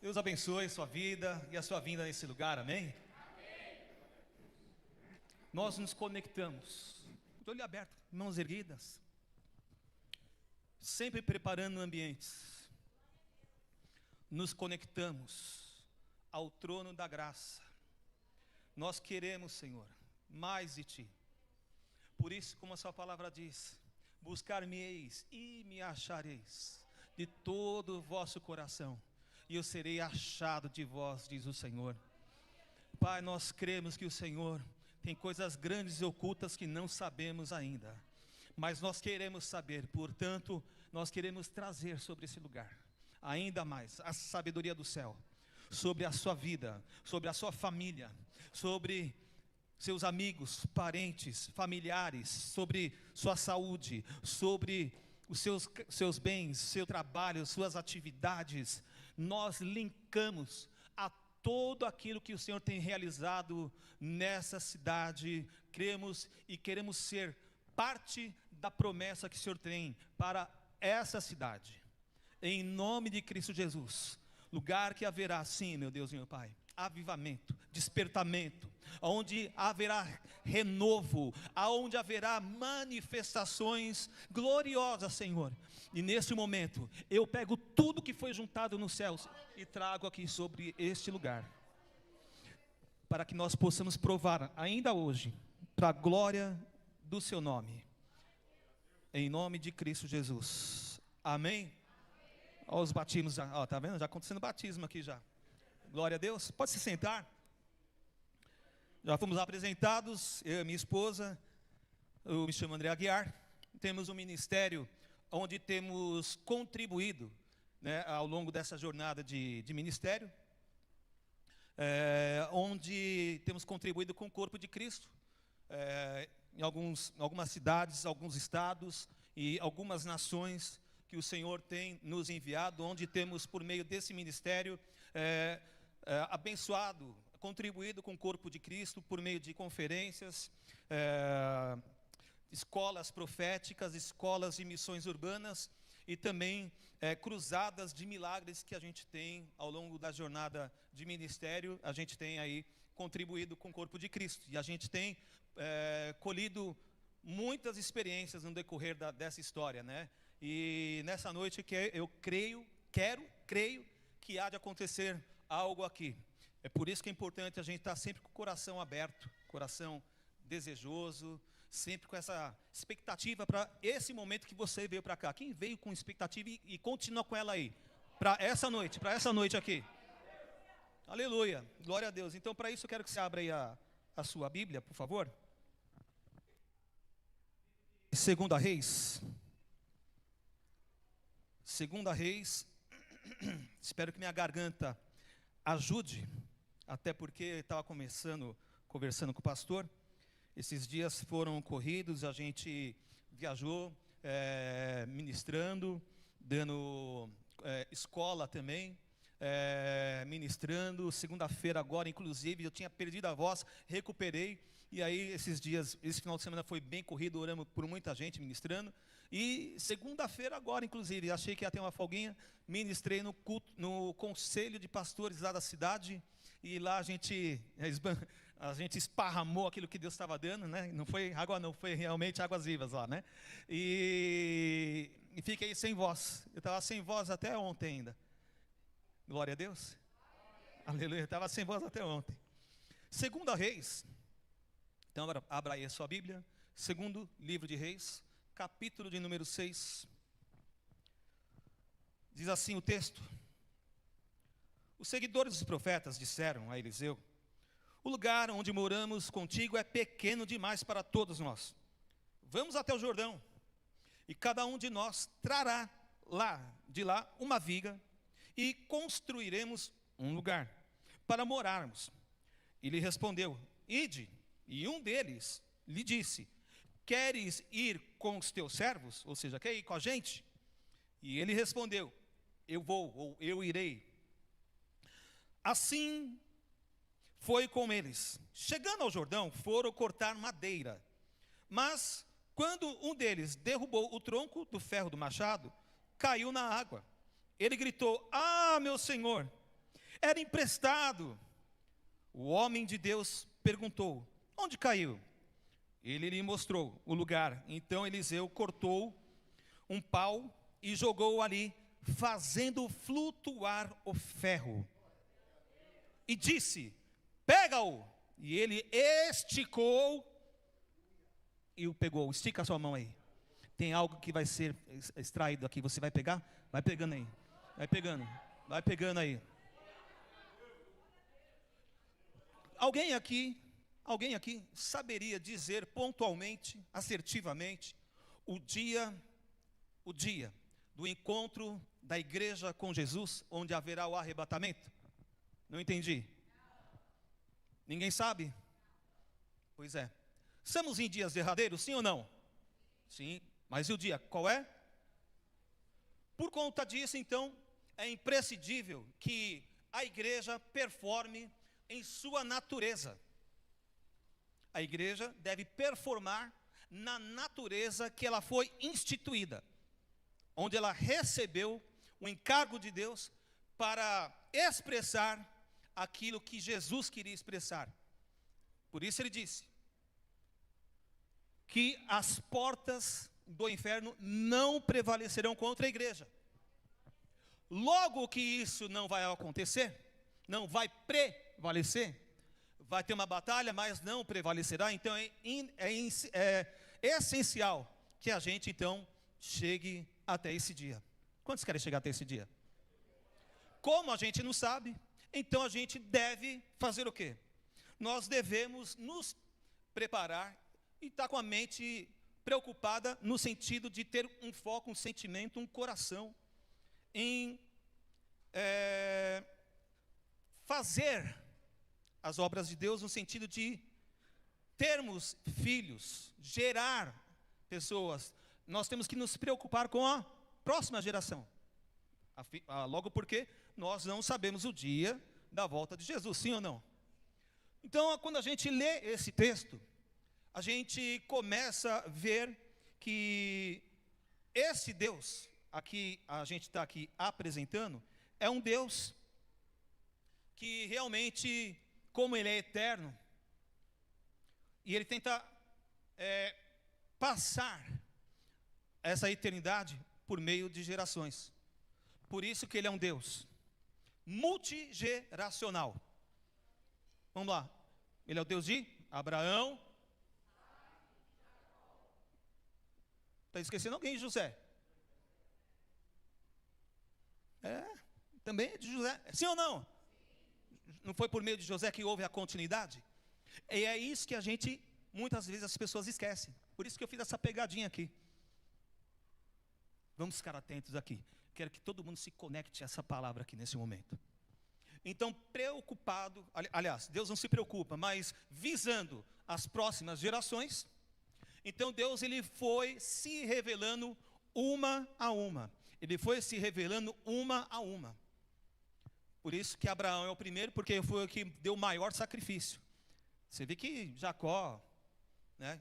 Deus abençoe a sua vida e a sua vinda nesse lugar, amém? Nós nos conectamos, de olho aberto, mãos erguidas, sempre preparando ambientes. Nos conectamos ao trono da graça. Nós queremos, Senhor, mais de Ti. Por isso, como a Sua palavra diz, buscar-me-eis e me achareis de todo o vosso coração, e eu serei achado de vós, diz o Senhor. Pai, nós cremos que o Senhor tem coisas grandes e ocultas que não sabemos ainda, mas nós queremos saber, portanto, nós queremos trazer sobre esse lugar ainda mais a sabedoria do céu, sobre a sua vida, sobre a sua família, sobre seus amigos, parentes, familiares, sobre sua saúde, sobre os seus bens, seu trabalho, suas atividades. Nós linkamos a todo aquilo que o Senhor tem realizado nessa cidade. Cremos e queremos ser parte da promessa que o Senhor tem para essa cidade, em nome de Cristo Jesus. Lugar que haverá, sim, meu Deus e meu Pai, avivamento, despertamento, onde haverá renovo, aonde haverá manifestações gloriosas, Senhor. E nesse momento, eu pego tudo que foi juntado nos céus e trago aqui sobre este lugar, para que nós possamos provar ainda hoje, para a glória do Seu nome, em nome de Cristo Jesus, amém? Olha os batismos, está vendo? Já acontecendo batismo aqui já. Glória a Deus. Pode se sentar. Já fomos apresentados, eu e minha esposa. Eu me chamo André Aguiar. Temos um ministério onde temos contribuído, né, ao longo dessa jornada de ministério, onde temos contribuído com o corpo de Cristo, em algumas cidades, alguns estados e algumas nações que o Senhor tem nos enviado, onde temos, por meio desse ministério, abençoado, contribuído com o corpo de Cristo, por meio de conferências, escolas proféticas, escolas de missões urbanas, e também cruzadas de milagres que a gente tem ao longo da jornada de ministério. A gente tem aí contribuído com o corpo de Cristo, e a gente tem colhido muitas experiências no decorrer dessa história, né? E nessa noite que eu creio que há de acontecer algo aqui. É por isso que é importante a gente estar sempre com o coração aberto, coração desejoso, sempre com essa expectativa para esse momento que você veio para cá. Quem veio com expectativa e continua com ela aí? Para essa noite aqui. Aleluia, glória a Deus. Então, para isso eu quero que você abra aí a sua Bíblia, por favor. Segunda Reis, espero que minha garganta ajude, até porque eu estava conversando com o pastor. Esses dias foram corridos, a gente viajou, ministrando, dando escola também, ministrando. Segunda-feira agora, inclusive, eu tinha perdido a voz, recuperei. E aí, esse final de semana foi bem corrido, oramos por muita gente ministrando. E segunda-feira agora, inclusive, achei que ia ter uma folguinha, ministrei no conselho de pastores lá da cidade. E lá a gente esparramou aquilo que Deus estava dando, né? Não foi água, não, foi realmente águas vivas lá, né? E fiquei sem voz. Eu estava sem voz até ontem ainda. Glória a Deus. Aleluia, eu estava sem voz até ontem. Segunda Reis. Então, abra aí a sua Bíblia. Segundo livro de Reis, capítulo de número 6. Diz assim o texto: os seguidores dos profetas disseram a Eliseu: o lugar onde moramos contigo é pequeno demais para todos nós. Vamos até o Jordão, e cada um de nós trará de lá uma viga, e construiremos um lugar para morarmos. E lhe respondeu: ide. E um deles lhe disse: queres ir com os teus servos? Ou seja, quer ir com a gente? E ele respondeu: eu vou, ou eu irei. Assim foi com eles. Chegando ao Jordão, foram cortar madeira. Mas quando um deles derrubou o tronco do ferro do machado, caiu na água. Ele gritou: ah, meu senhor, Era emprestado. O homem de Deus perguntou: onde caiu? Ele lhe mostrou o lugar. Então Eliseu cortou um pau e jogou ali, fazendo flutuar o ferro. E disse: pega-o. E ele esticou e o pegou. Estica a sua mão aí. Tem algo que vai ser extraído aqui. Você vai pegar? Vai pegando aí. Vai pegando. Vai pegando aí. Alguém aqui saberia dizer pontualmente, assertivamente, o dia do encontro da igreja com Jesus, onde haverá o arrebatamento? Não entendi. Ninguém sabe? Pois é. Estamos em dias derradeiros, sim ou não? Sim. Mas e o dia? Qual é? Por conta disso, então, é imprescindível que a igreja performe em sua natureza. A igreja deve performar na natureza que ela foi instituída, onde ela recebeu o encargo de Deus para expressar aquilo que Jesus queria expressar. Por isso ele disse que as portas do inferno não prevalecerão contra a igreja. Logo que isso não vai acontecer, não vai prevalecer, vai ter uma batalha, mas não prevalecerá. Então é essencial que a gente então chegue até esse dia. Quantos querem chegar até esse dia? Como a gente não sabe, então a gente deve fazer o quê? Nós devemos nos preparar e estar com a mente preocupada no sentido de ter um foco, um sentimento, um coração em fazer as obras de Deus no sentido de termos filhos, gerar pessoas. Nós temos que nos preocupar com a próxima geração. Logo porque nós não sabemos o dia da volta de Jesus, sim ou não? Então, quando a gente lê esse texto, a gente começa a ver que esse Deus, aqui a gente está aqui apresentando, é um Deus que realmente, como Ele é eterno, e Ele tenta passar essa eternidade por meio de gerações. Por isso que Ele é um Deus multigeracional. Vamos lá. Ele é o Deus de Abraão. Está esquecendo alguém, José? Também é de José. Sim ou não? Não foi por meio de José que houve a continuidade? E é isso que a gente, muitas vezes as pessoas esquecem. Por isso que eu fiz essa pegadinha aqui. Vamos ficar atentos aqui. Quero que todo mundo se conecte a essa palavra aqui nesse momento. Então, preocupado, aliás, Deus não se preocupa, mas visando as próximas gerações. Então Deus, Ele foi se revelando uma a uma. Ele foi se revelando uma a uma. Por isso que Abraão é o primeiro, porque foi o que deu o maior sacrifício. Você vê que Jacó,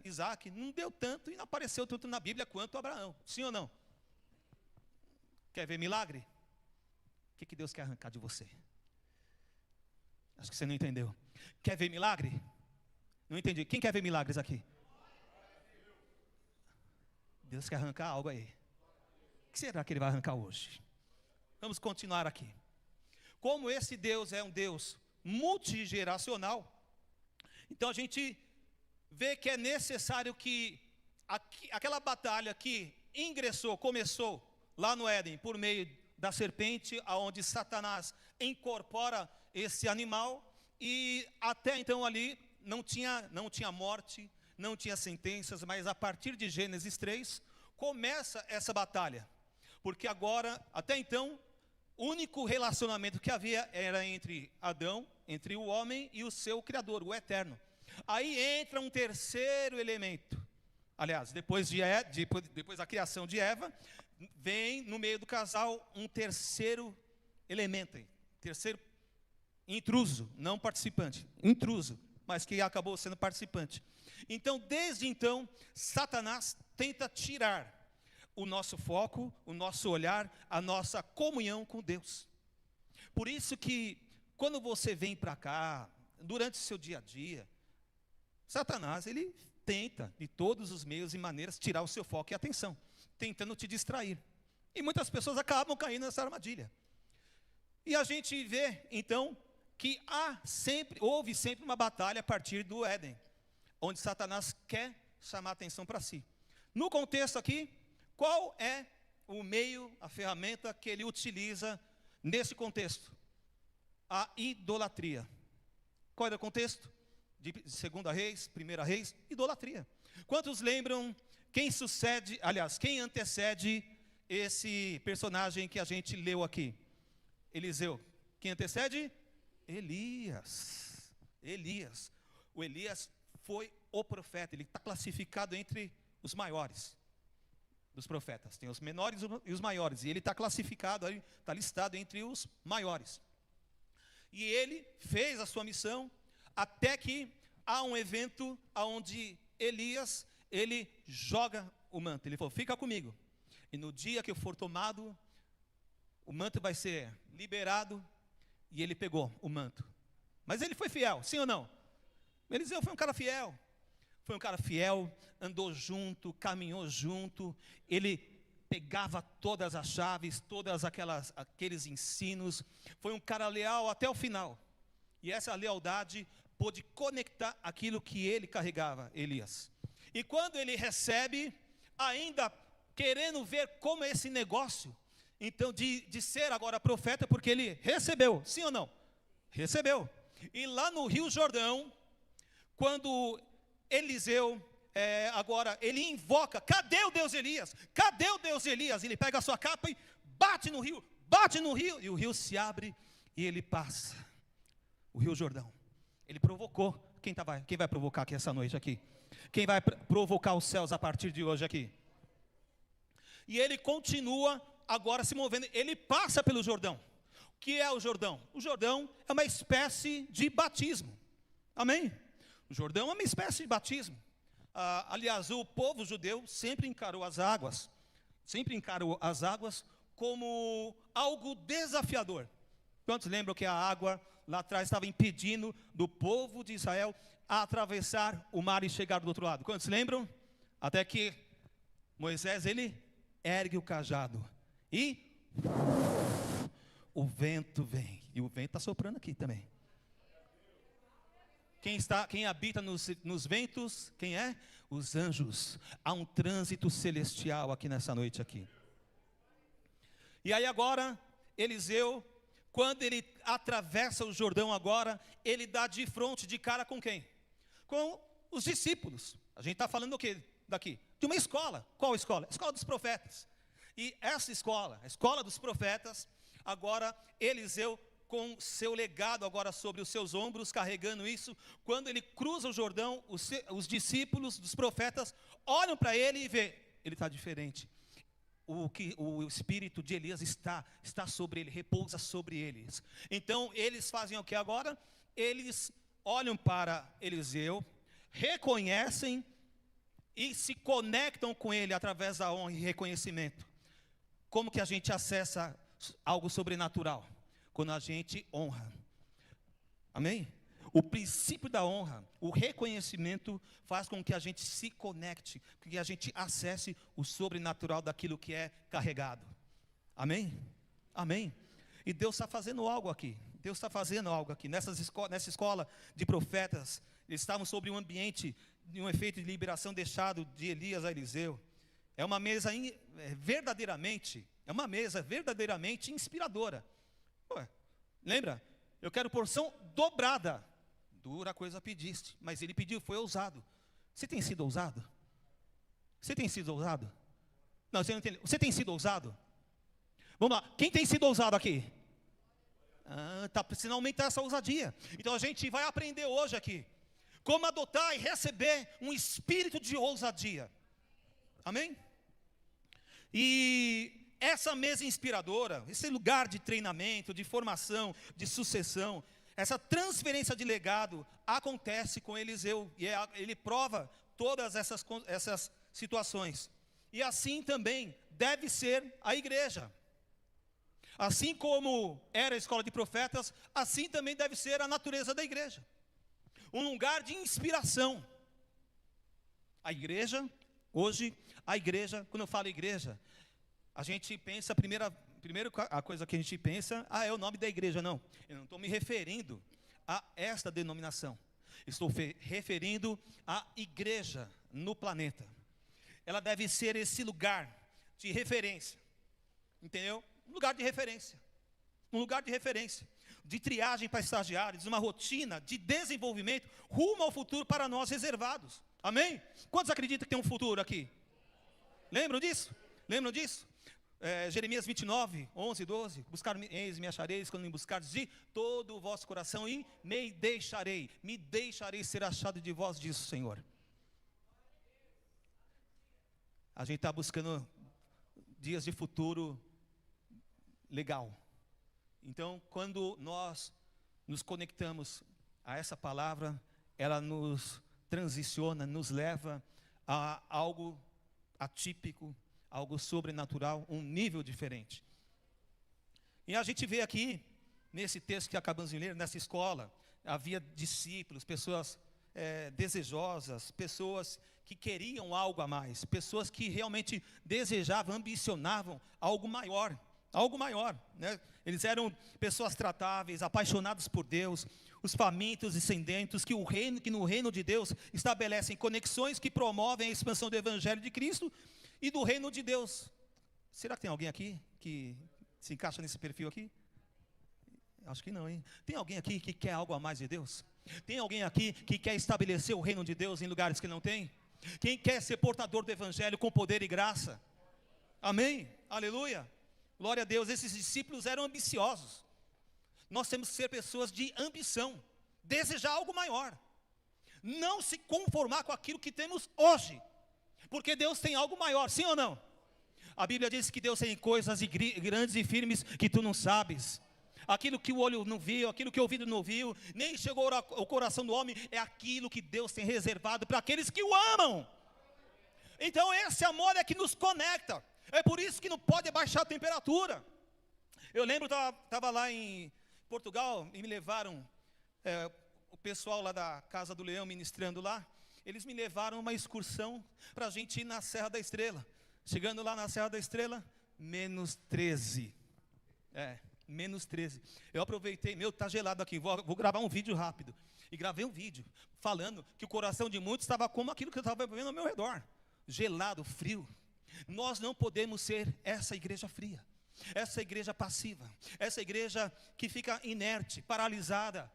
Isaac, não deu tanto e não apareceu tanto na Bíblia quanto Abraão. Sim ou não? Quer ver milagre? O que Deus quer arrancar de você? Acho que você não entendeu. Quer ver milagre? Não entendi. Quem quer ver milagres aqui? Deus quer arrancar algo aí. O que será que Ele vai arrancar hoje? Vamos continuar aqui. Como esse Deus é um Deus multigeracional, então a gente vê que é necessário que aquela batalha que começou lá no Éden, por meio da serpente, aonde Satanás incorpora esse animal, e até então ali não tinha morte, não tinha sentenças, mas a partir de Gênesis 3, começa essa batalha, porque agora, até então, o único relacionamento que havia era entre Adão, entre o homem e o seu Criador, o Eterno. Aí entra um terceiro elemento. Aliás, depois da criação de Eva, vem no meio do casal um terceiro elemento, terceiro intruso, não participante, intruso, mas que acabou sendo participante. Então, desde então, Satanás tenta tirar o nosso foco, o nosso olhar, a nossa comunhão com Deus. Por isso que quando você vem para cá, durante o seu dia a dia, Satanás, ele tenta, de todos os meios e maneiras, tirar o seu foco e atenção, tentando te distrair. E muitas pessoas acabam caindo nessa armadilha. E a gente vê, então, que houve sempre uma batalha a partir do Éden, onde Satanás quer chamar a atenção para si. No contexto aqui, qual é o meio, a ferramenta que ele utiliza nesse contexto? A idolatria. Qual era o contexto? De 2 Reis, 1 Reis, idolatria. Quantos lembram quem antecede esse personagem que a gente leu aqui? Eliseu. Quem antecede? Elias. O Elias foi o profeta, ele está classificado entre os maiores dos profetas. Tem os menores e os maiores, e ele está classificado, está listado entre os maiores. E ele fez a sua missão, até que há um evento onde Elias, ele joga o manto. Ele falou, fica comigo, e no dia que eu for tomado, o manto vai ser liberado. E ele pegou o manto. Mas ele foi fiel, sim ou não? Eliseu foi um cara fiel. Andou junto, caminhou junto. Ele pegava todas as chaves, aqueles ensinos. Foi um cara leal até o final. E essa lealdade pôde conectar aquilo que ele carregava, Elias. E quando ele recebe, ainda querendo ver como é esse negócio, então de ser agora profeta, porque ele recebeu, sim ou não? Recebeu. E lá no Rio Jordão, quando Eliseu, agora ele invoca, cadê o Deus Elias? Cadê o Deus Elias? Ele pega a sua capa e bate no rio, e o rio se abre e ele passa. O Rio Jordão. Ele provocou. Quem vai provocar aqui essa noite aqui? Quem vai provocar os céus a partir de hoje aqui? E ele continua agora se movendo, ele passa pelo Jordão. O que é o Jordão? O Jordão é uma espécie de batismo. Amém? O Jordão é uma espécie de batismo. Aliás, o povo judeu sempre encarou as águas como algo desafiador. Quantos lembram que a água lá atrás estava impedindo do povo de Israel a atravessar o mar e chegar do outro lado? Quantos lembram? Até que Moisés, ele ergue o cajado e o vento vem. E o vento está soprando aqui também. Quem habita nos ventos, quem é? Os anjos. Há um trânsito celestial aqui nessa noite aqui. E aí agora, Eliseu, quando ele atravessa o Jordão agora, ele dá de frente, de cara com quem? Com os discípulos. A gente está falando o quê daqui? De uma escola. Qual escola? Escola dos profetas. E essa escola, a escola dos profetas, agora Eliseu com seu legado agora sobre os seus ombros, carregando isso, quando ele cruza o Jordão, os discípulos dos profetas olham para ele e vê, ele está diferente. O espírito de Elias está sobre ele, repousa sobre eles. Então eles fazem o que agora? Eles olham para Eliseu, reconhecem e se conectam com ele através da honra e reconhecimento. Como que a gente acessa algo sobrenatural? Quando a gente honra. Amém? O princípio da honra, o reconhecimento faz com que a gente se conecte, que a gente acesse o sobrenatural daquilo que é carregado. Amém? Amém? E Deus está fazendo algo aqui. Deus está fazendo algo aqui. Nessa escola de profetas, eles estavam sobre um ambiente de um efeito de liberação deixado de Elias a Eliseu. É uma mesa verdadeiramente inspiradora. Ué, lembra? Eu quero porção dobrada. Dura coisa pediste, mas ele pediu, foi ousado. Você tem sido ousado? Você tem sido ousado? Não, você não entendeu. Você tem sido ousado? Vamos lá, quem tem sido ousado aqui? Está precisando aumentar essa ousadia. Então a gente vai aprender hoje aqui como adotar e receber um espírito de ousadia. Amém? E essa mesa inspiradora, esse lugar de treinamento, de formação, de sucessão, essa transferência de legado acontece com Eliseu. E ele prova todas essas situações. E assim também deve ser a igreja. Assim como era a escola de profetas, assim também deve ser a natureza da igreja. Um lugar de inspiração. A igreja, hoje, a igreja, quando eu falo igreja, a gente pensa, primeiro a coisa que a gente pensa, é o nome da igreja. Não, eu não estou me referindo a esta denominação. Estou referindo à igreja no planeta. Ela deve ser esse lugar de referência. Entendeu? Um lugar de referência. Um lugar de referência. De triagem para estagiários, uma rotina de desenvolvimento rumo ao futuro para nós reservados. Amém? Quantos acreditam que tem um futuro aqui? Lembram disso? Lembram disso? Jeremias 29, 11, 12. Buscar-me-eis, me achareis, quando me buscardes de todo o vosso coração, e me deixarei ser achado de vós, diz o Senhor. A gente está buscando dias de futuro legal. Então, quando nós nos conectamos a essa palavra, ela nos transiciona, nos leva a algo atípico, algo sobrenatural, um nível diferente. E a gente vê aqui, nesse texto que acabamos de ler, nessa escola, havia discípulos, pessoas desejosas, pessoas que queriam algo a mais, pessoas que realmente desejavam, ambicionavam algo maior, né? Eles eram pessoas tratáveis, apaixonadas por Deus, os famintos e sedentos, que no reino de Deus estabelecem conexões que promovem a expansão do evangelho de Cristo e do reino de Deus. Será que tem alguém aqui que se encaixa nesse perfil aqui? Acho que não, hein? Tem alguém aqui que quer algo a mais de Deus? Tem alguém aqui que quer estabelecer o reino de Deus em lugares que não tem? Quem quer ser portador do evangelho com poder e graça? Amém? Aleluia! Glória a Deus. Esses discípulos eram ambiciosos. Nós temos que ser pessoas de ambição, desejar algo maior, não se conformar com aquilo que temos hoje, porque Deus tem algo maior, sim ou não? A Bíblia diz que Deus tem coisas grandes e firmes que tu não sabes. Aquilo que o olho não viu, aquilo que o ouvido não viu, nem chegou ao coração do homem, é aquilo que Deus tem reservado para aqueles que o amam. Então esse amor é que nos conecta. É por isso que não pode baixar a temperatura. Eu lembro, estava lá em Portugal e me levaram, o pessoal lá da Casa do Leão ministrando lá, eles me levaram uma excursão para a gente ir na Serra da Estrela. Chegando lá na Serra da Estrela, -13. -13. Eu aproveitei, está gelado aqui, vou gravar um vídeo rápido. E gravei um vídeo falando que o coração de muitos estava como aquilo que eu estava vendo ao meu redor. Gelado, frio. Nós não podemos ser essa igreja fria, essa igreja passiva, essa igreja que fica inerte, paralisada,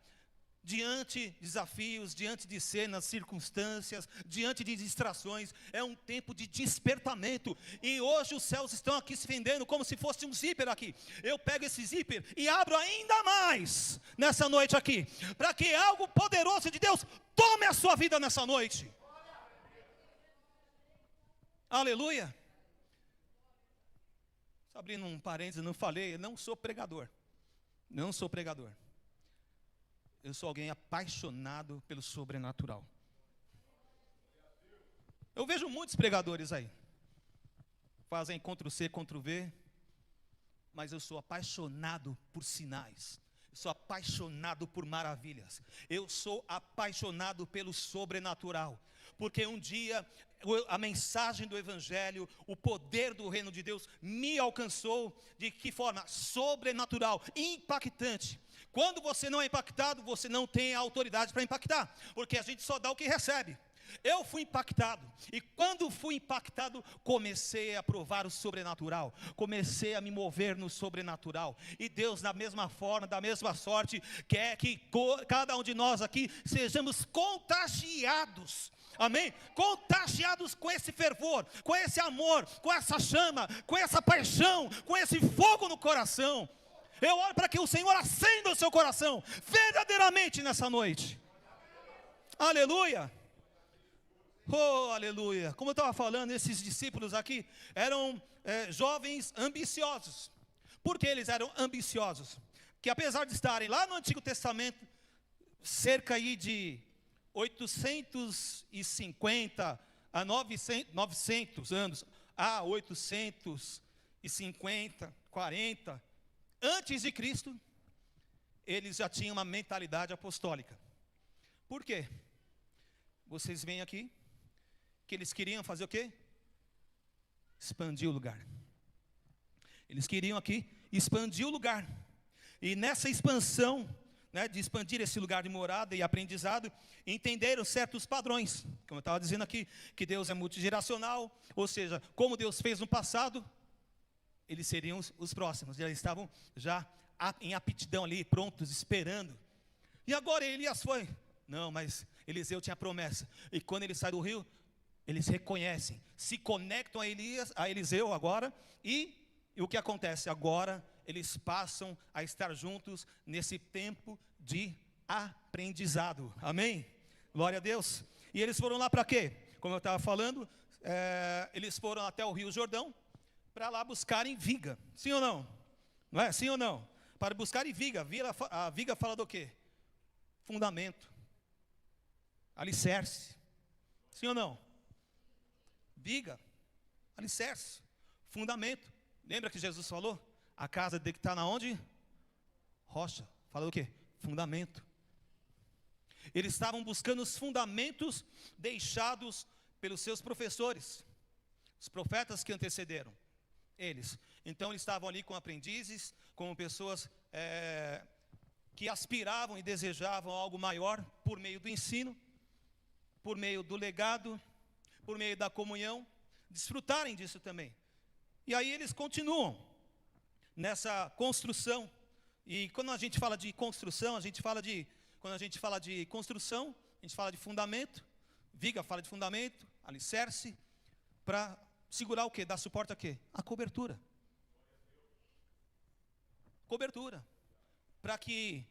diante de desafios, diante de cenas, circunstâncias, diante de distrações. É um tempo de despertamento, e hoje os céus estão aqui se vendendo como se fosse um zíper aqui. Eu pego esse zíper e abro ainda mais nessa noite aqui, para que algo poderoso de Deus tome a sua vida nessa noite. Aleluia. Abrindo um parênteses, não falei, eu não sou pregador. Não sou pregador. Eu sou alguém apaixonado pelo sobrenatural. Eu vejo muitos pregadores aí. Fazem Ctrl+C, Ctrl+V. Mas eu sou apaixonado por sinais. Eu sou apaixonado por maravilhas. Eu sou apaixonado pelo sobrenatural. Porque um dia a mensagem do evangelho, o poder do reino de Deus me alcançou. De que forma? Sobrenatural, impactante. Quando você não é impactado, você não tem a autoridade para impactar, porque a gente só dá o que recebe. Eu fui impactado, e quando fui impactado, comecei a provar o sobrenatural, comecei a me mover no sobrenatural, e Deus, da mesma forma, da mesma sorte, quer que cada um de nós aqui sejamos contagiados. Amém? Contagiados com esse fervor, com esse amor, com essa chama, com essa paixão, com esse fogo no coração. Eu oro para que o Senhor acenda o seu coração verdadeiramente nessa noite. Aleluia. Oh, aleluia. Como eu estava falando, esses discípulos aqui eram jovens ambiciosos. Por que eles eram ambiciosos? Que apesar de estarem lá no Antigo Testamento, cerca aí de 850 a 900 anos, 850, 40, Antes de Cristo, eles já tinham uma mentalidade apostólica. Por quê? Vocês veem aqui que eles queriam fazer o quê? Expandir o lugar. Eles queriam aqui expandir o lugar. E nessa expansão, né, de expandir esse lugar de morada e aprendizado, entenderam certos padrões. Como eu estava dizendo aqui, que Deus é multigeracional, ou seja, como Deus fez no passado, eles seriam os próximos. Eles estavam já em aptidão ali, prontos, esperando. E agora Elias foi. Não, mas Eliseu tinha promessa. E quando ele sai do rio, eles reconhecem, se conectam a Eliseu agora. E o que acontece? Agora eles passam a estar juntos nesse tempo de aprendizado. Amém? Glória a Deus. E eles foram lá para quê? Como eu estava falando, eles foram até o Rio Jordão para lá buscarem viga. Sim ou não? Não é? Sim ou não? Para buscarem viga. A viga fala do quê? Fundamento. Alicerce. Sim ou não? Viga. Alicerce. Fundamento. Lembra que Jesus falou? A casa tem que estar na onde? Rocha. Fala do quê? Fundamento. Eles estavam buscando os fundamentos deixados pelos seus professores, os profetas que antecederam eles. Então eles estavam ali com aprendizes, com pessoas que aspiravam e desejavam algo maior por meio do ensino, por meio do legado, por meio da comunhão, desfrutarem disso também. E aí eles continuam nessa construção. E quando a gente fala de construção, quando a gente fala de construção, a gente fala de fundamento. Viga fala de fundamento, alicerce, para segurar o quê? Dar suporte a quê? A cobertura. Cobertura. Para que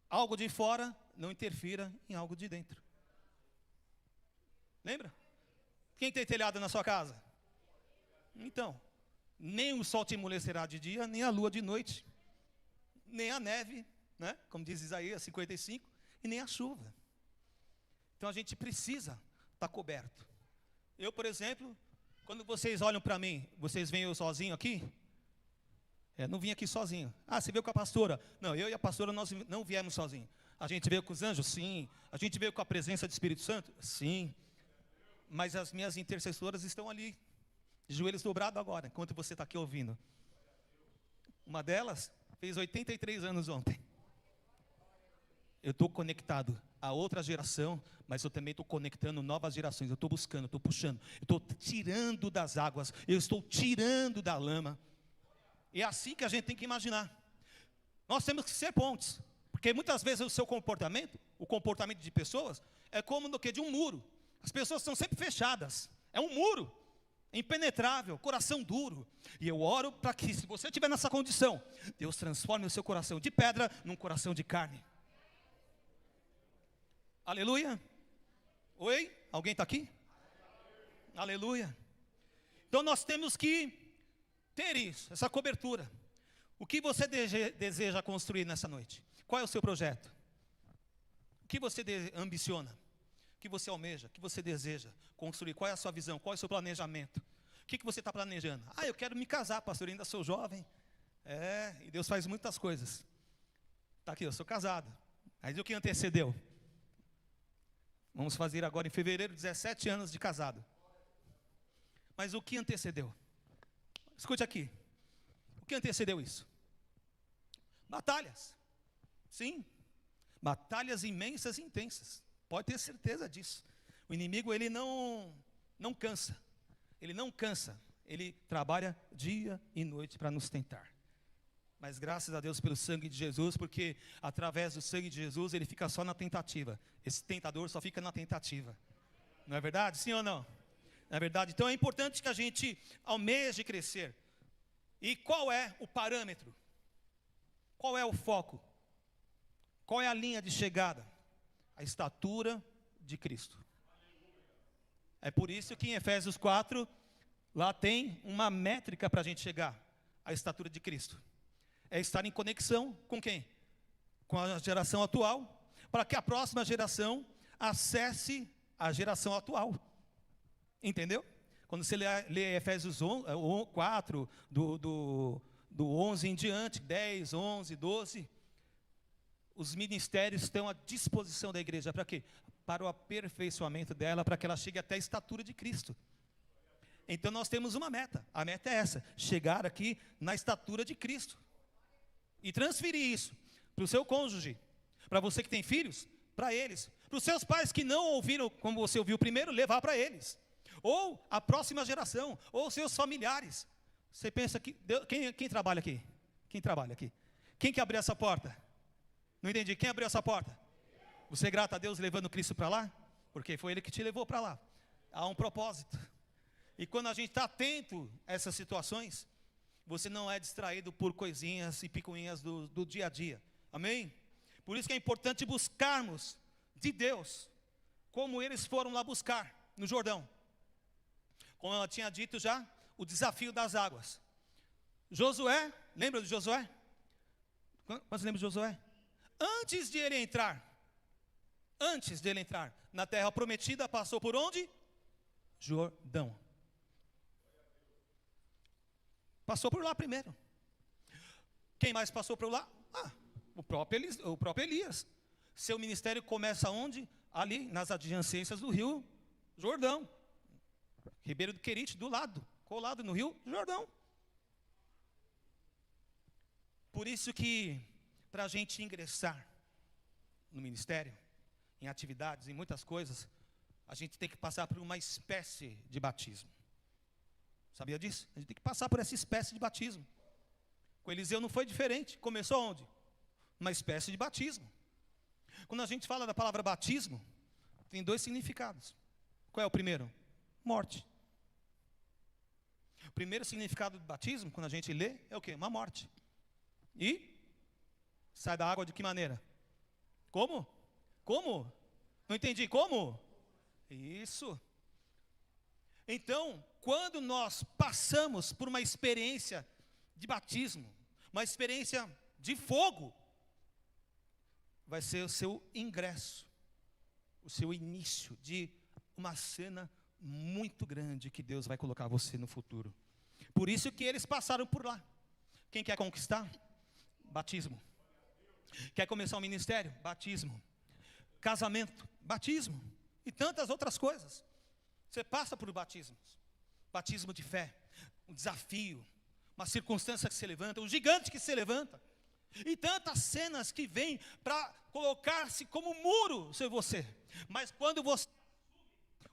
algo de fora não interfira em algo de dentro. Lembra? Quem tem telhado na sua casa? Então, nem o sol te amolecerá de dia, nem a lua de noite, nem a neve, né? Como diz Isaías 55, e nem a chuva. Então a gente precisa estar coberto. Eu, por exemplo, quando vocês olham para mim, vocês veem eu sozinho aqui? Não vim aqui sozinho. Ah, você veio com a pastora? Não, eu e a pastora nós não viemos sozinhos. A gente veio com os anjos? Sim. A gente veio com a presença do Espírito Santo? Sim. Mas as minhas intercessoras estão ali, de joelhos dobrados agora, enquanto você está aqui ouvindo. Uma delas fez 83 anos ontem. Eu estou conectado a outra geração, mas eu também estou conectando novas gerações. Eu estou buscando, estou puxando, eu estou tirando das águas, eu estou tirando da lama. E é assim que a gente tem que imaginar. Nós temos que ser pontes, porque muitas vezes o seu comportamento, o comportamento de pessoas, é como do que de um muro. As pessoas são sempre fechadas, é um muro, impenetrável, coração duro. E eu oro para que, se você estiver nessa condição, Deus transforme o seu coração de pedra num coração de carne. Aleluia. Oi? Alguém está aqui? Aleluia. Então nós temos que ter isso, essa cobertura. O que você deseja construir nessa noite? Qual é o seu projeto? O que você ambiciona? O que você almeja? O que você deseja construir? Qual é a sua visão? Qual é o seu planejamento? O que você está planejando? Ah, eu quero me casar, pastor, ainda sou jovem. E Deus faz muitas coisas. Está aqui, eu sou casado. Mas o que antecedeu? Vamos fazer agora em fevereiro 17 anos de casado. Mas o que antecedeu? Escute aqui. O que antecedeu isso? Batalhas. Sim. Batalhas imensas e intensas. Pode ter certeza disso. O inimigo, ele não cansa. Ele não cansa. Ele trabalha dia e noite para nos tentar. Mas graças a Deus pelo sangue de Jesus, porque através do sangue de Jesus, ele fica só na tentativa. Esse tentador só fica na tentativa. Não é verdade? Sim ou não? Não é verdade? Então é importante que a gente almeje crescer. E qual é o parâmetro? Qual é o foco? Qual é a linha de chegada? A estatura de Cristo. É por isso que em Efésios 4, lá tem uma métrica para a gente chegar. A estatura de Cristo. É estar em conexão com quem? Com a geração atual, para que a próxima geração acesse a geração atual. Entendeu? Quando você lê Efésios 4, do 11 em diante, 10, 11, 12, os ministérios estão à disposição da igreja. Para quê? Para o aperfeiçoamento dela, para que ela chegue até a estatura de Cristo. Então nós temos uma meta. A meta é essa: chegar aqui na estatura de Cristo. E transferir isso para o seu cônjuge, para você que tem filhos, para eles. Para os seus pais que não ouviram como você ouviu primeiro, levar para eles. Ou a próxima geração, ou seus familiares. Você pensa que... Quem trabalha aqui? Quem trabalha aqui? Quem que abriu essa porta? Não entendi. Quem abriu essa porta? Você é grato a Deus levando Cristo para lá? Porque foi Ele que te levou para lá. Há um propósito. E quando a gente está atento a essas situações, você não é distraído por coisinhas e picuinhas do dia a dia. Amém? Por isso que é importante buscarmos de Deus, como eles foram lá buscar no Jordão. Como eu tinha dito já, o desafio das águas. Josué, lembra de Josué? Quantos lembram de Josué? Antes de ele entrar na terra prometida, passou por onde? Jordão. Passou por lá primeiro. Quem mais passou por lá? O próprio Elias. Seu ministério começa onde? Ali, nas adjacências do rio Jordão. Ribeiro do Querite, do lado, colado no rio Jordão. Por isso que, para a gente ingressar no ministério, em atividades, em muitas coisas, a gente tem que passar por uma espécie de batismo. Sabia disso? A gente tem que passar por essa espécie de batismo. Com Eliseu não foi diferente. Começou onde? Uma espécie de batismo. Quando a gente fala da palavra batismo, tem dois significados. Qual é o primeiro? Morte. O primeiro significado do batismo, quando a gente lê, é o quê? Uma morte. E sai da água de que maneira? Como? Como? Não entendi. Como? Isso. Então, quando nós passamos por uma experiência de batismo, uma experiência de fogo, vai ser o seu ingresso, o seu início de uma cena muito grande que Deus vai colocar você no futuro. Por isso que eles passaram por lá. Quem quer conquistar? Batismo. Quer começar um ministério? Batismo. Casamento? Batismo. E tantas outras coisas. Você passa por batismos. Batismo de fé, um desafio, uma circunstância que se levanta, um gigante que se levanta. E tantas cenas que vêm para colocar-se como muro sobre você. Mas quando você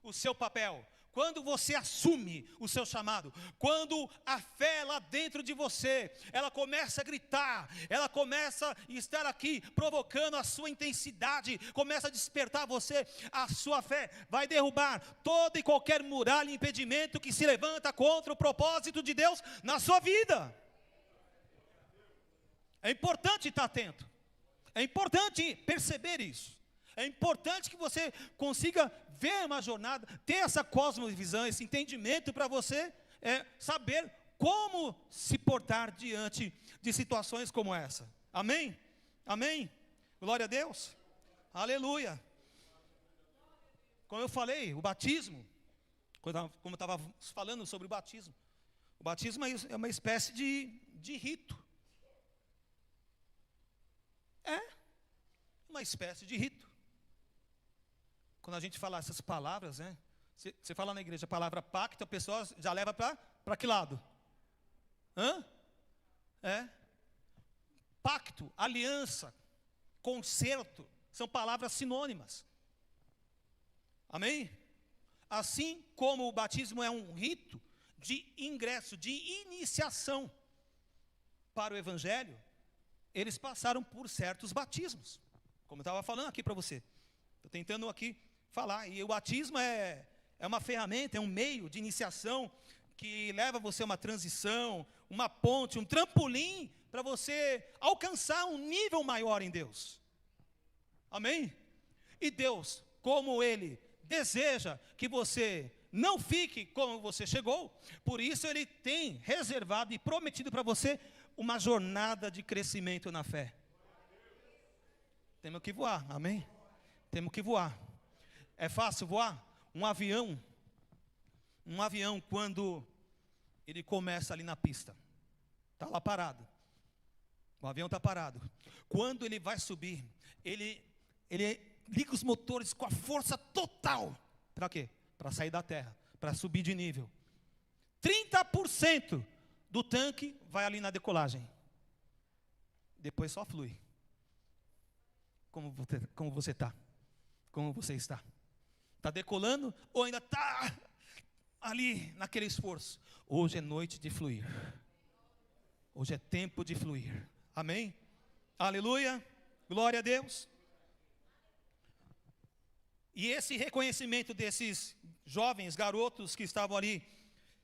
o seu papel, quando você assume o seu chamado, quando a fé lá dentro de você, ela começa a gritar, ela começa a estar aqui provocando a sua intensidade, começa a despertar você, a sua fé vai derrubar toda e qualquer muralha e impedimento que se levanta contra o propósito de Deus na sua vida. É importante estar atento, é importante perceber isso. É importante que você consiga ver uma jornada, ter essa cosmovisão, esse entendimento para você saber como se portar diante de situações como essa. Amém? Amém? Glória a Deus. Aleluia. Como eu falei, o batismo, como eu estava falando sobre o batismo é uma espécie de rito. É uma espécie de rito. Quando a gente fala essas palavras, né? Você fala na igreja a palavra pacto, a pessoa já leva para que lado? Pacto, aliança, concerto, são palavras sinônimas. Amém? Assim como o batismo é um rito de ingresso, de iniciação para o evangelho, eles passaram por certos batismos. Como eu estava falando aqui para você. Estou tentando aqui falar. E o batismo é uma ferramenta, é um meio de iniciação que leva você a uma transição, uma ponte, um trampolim para você alcançar um nível maior em Deus. Amém? E Deus, como Ele deseja que você não fique como você chegou, por isso Ele tem reservado e prometido para você uma jornada de crescimento na fé. Temos que voar, amém? Temos que voar. É fácil voar? Um avião, quando ele começa ali na pista, Está lá parado. O avião está parado. Quando ele vai subir, ele liga os motores com a força total. Para quê? Para sair da terra, para subir de nível. 30% do tanque vai ali na decolagem. Depois só flui. Como você está? Como você está? Está decolando ou ainda está ali naquele esforço? Hoje é noite de fluir. Hoje é tempo de fluir. Amém? Aleluia. Glória a Deus. E esse reconhecimento desses jovens garotos que estavam ali,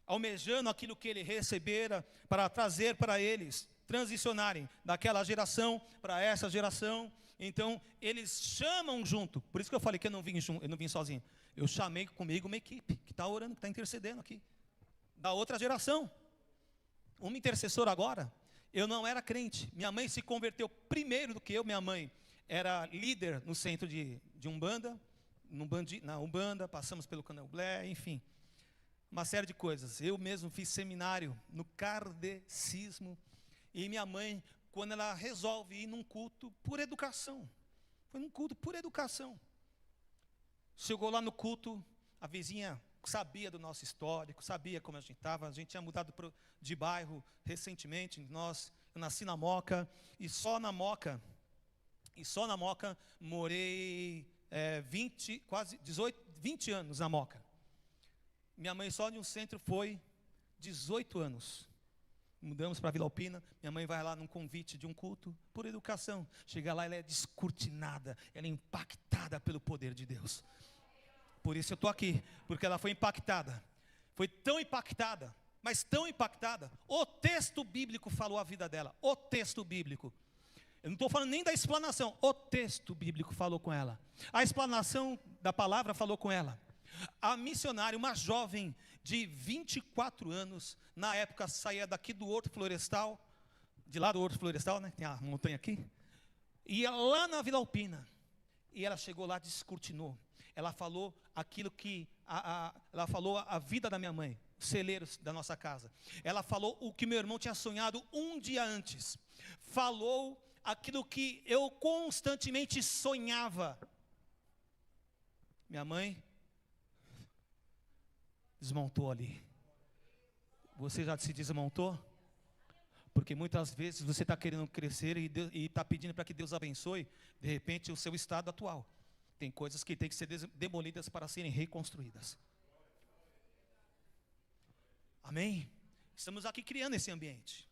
almejando aquilo que ele recebera, para trazer para eles, transicionarem daquela geração para essa geração. Então, eles chamam junto. Por isso que eu falei que eu não vim sozinho. Eu chamei comigo uma equipe que está orando, que está intercedendo aqui. Da outra geração. Uma intercessora agora. Eu não era crente. Minha mãe se converteu primeiro do que eu. Minha mãe era líder no centro de Umbanda. Na Umbanda, passamos pelo Candomblé, enfim. Uma série de coisas. Eu mesmo fiz seminário no kardecismo. E minha mãe, quando ela resolve ir num culto por educação. Foi num culto por educação. Chegou lá no culto, a vizinha sabia do nosso histórico, sabia como a gente estava. A gente tinha mudado de bairro recentemente. Eu nasci na Moca, e só na Moca morei 20 anos na Moca. Minha mãe só de um centro foi 18 anos. Mudamos para Vila Alpina, minha mãe vai lá num convite de um culto por educação. Chega lá, ela é descortinada, ela é impactada pelo poder de Deus. Por isso eu estou aqui, porque ela foi impactada. Foi tão impactada, mas tão impactada. O texto bíblico falou a vida dela. O texto bíblico. Eu não estou falando nem da explanação. O texto bíblico falou com ela. A explanação da palavra falou com ela. A missionária, uma jovem de 24 anos, na época saía daqui do Horto Florestal, de lá do Horto Florestal, né? Tem a montanha aqui. Ia lá na Vila Alpina. E ela chegou lá, descortinou. Ela falou aquilo que, ela falou a vida da minha mãe, os celeiros da nossa casa. Ela falou o que meu irmão tinha sonhado um dia antes. Falou aquilo que eu constantemente sonhava. Minha mãe desmontou ali. Você já se desmontou? Porque muitas vezes você está querendo crescer e está pedindo para que Deus abençoe, de repente, o seu estado atual. Tem coisas que têm que ser demolidas para serem reconstruídas. Amém? Estamos aqui criando esse ambiente.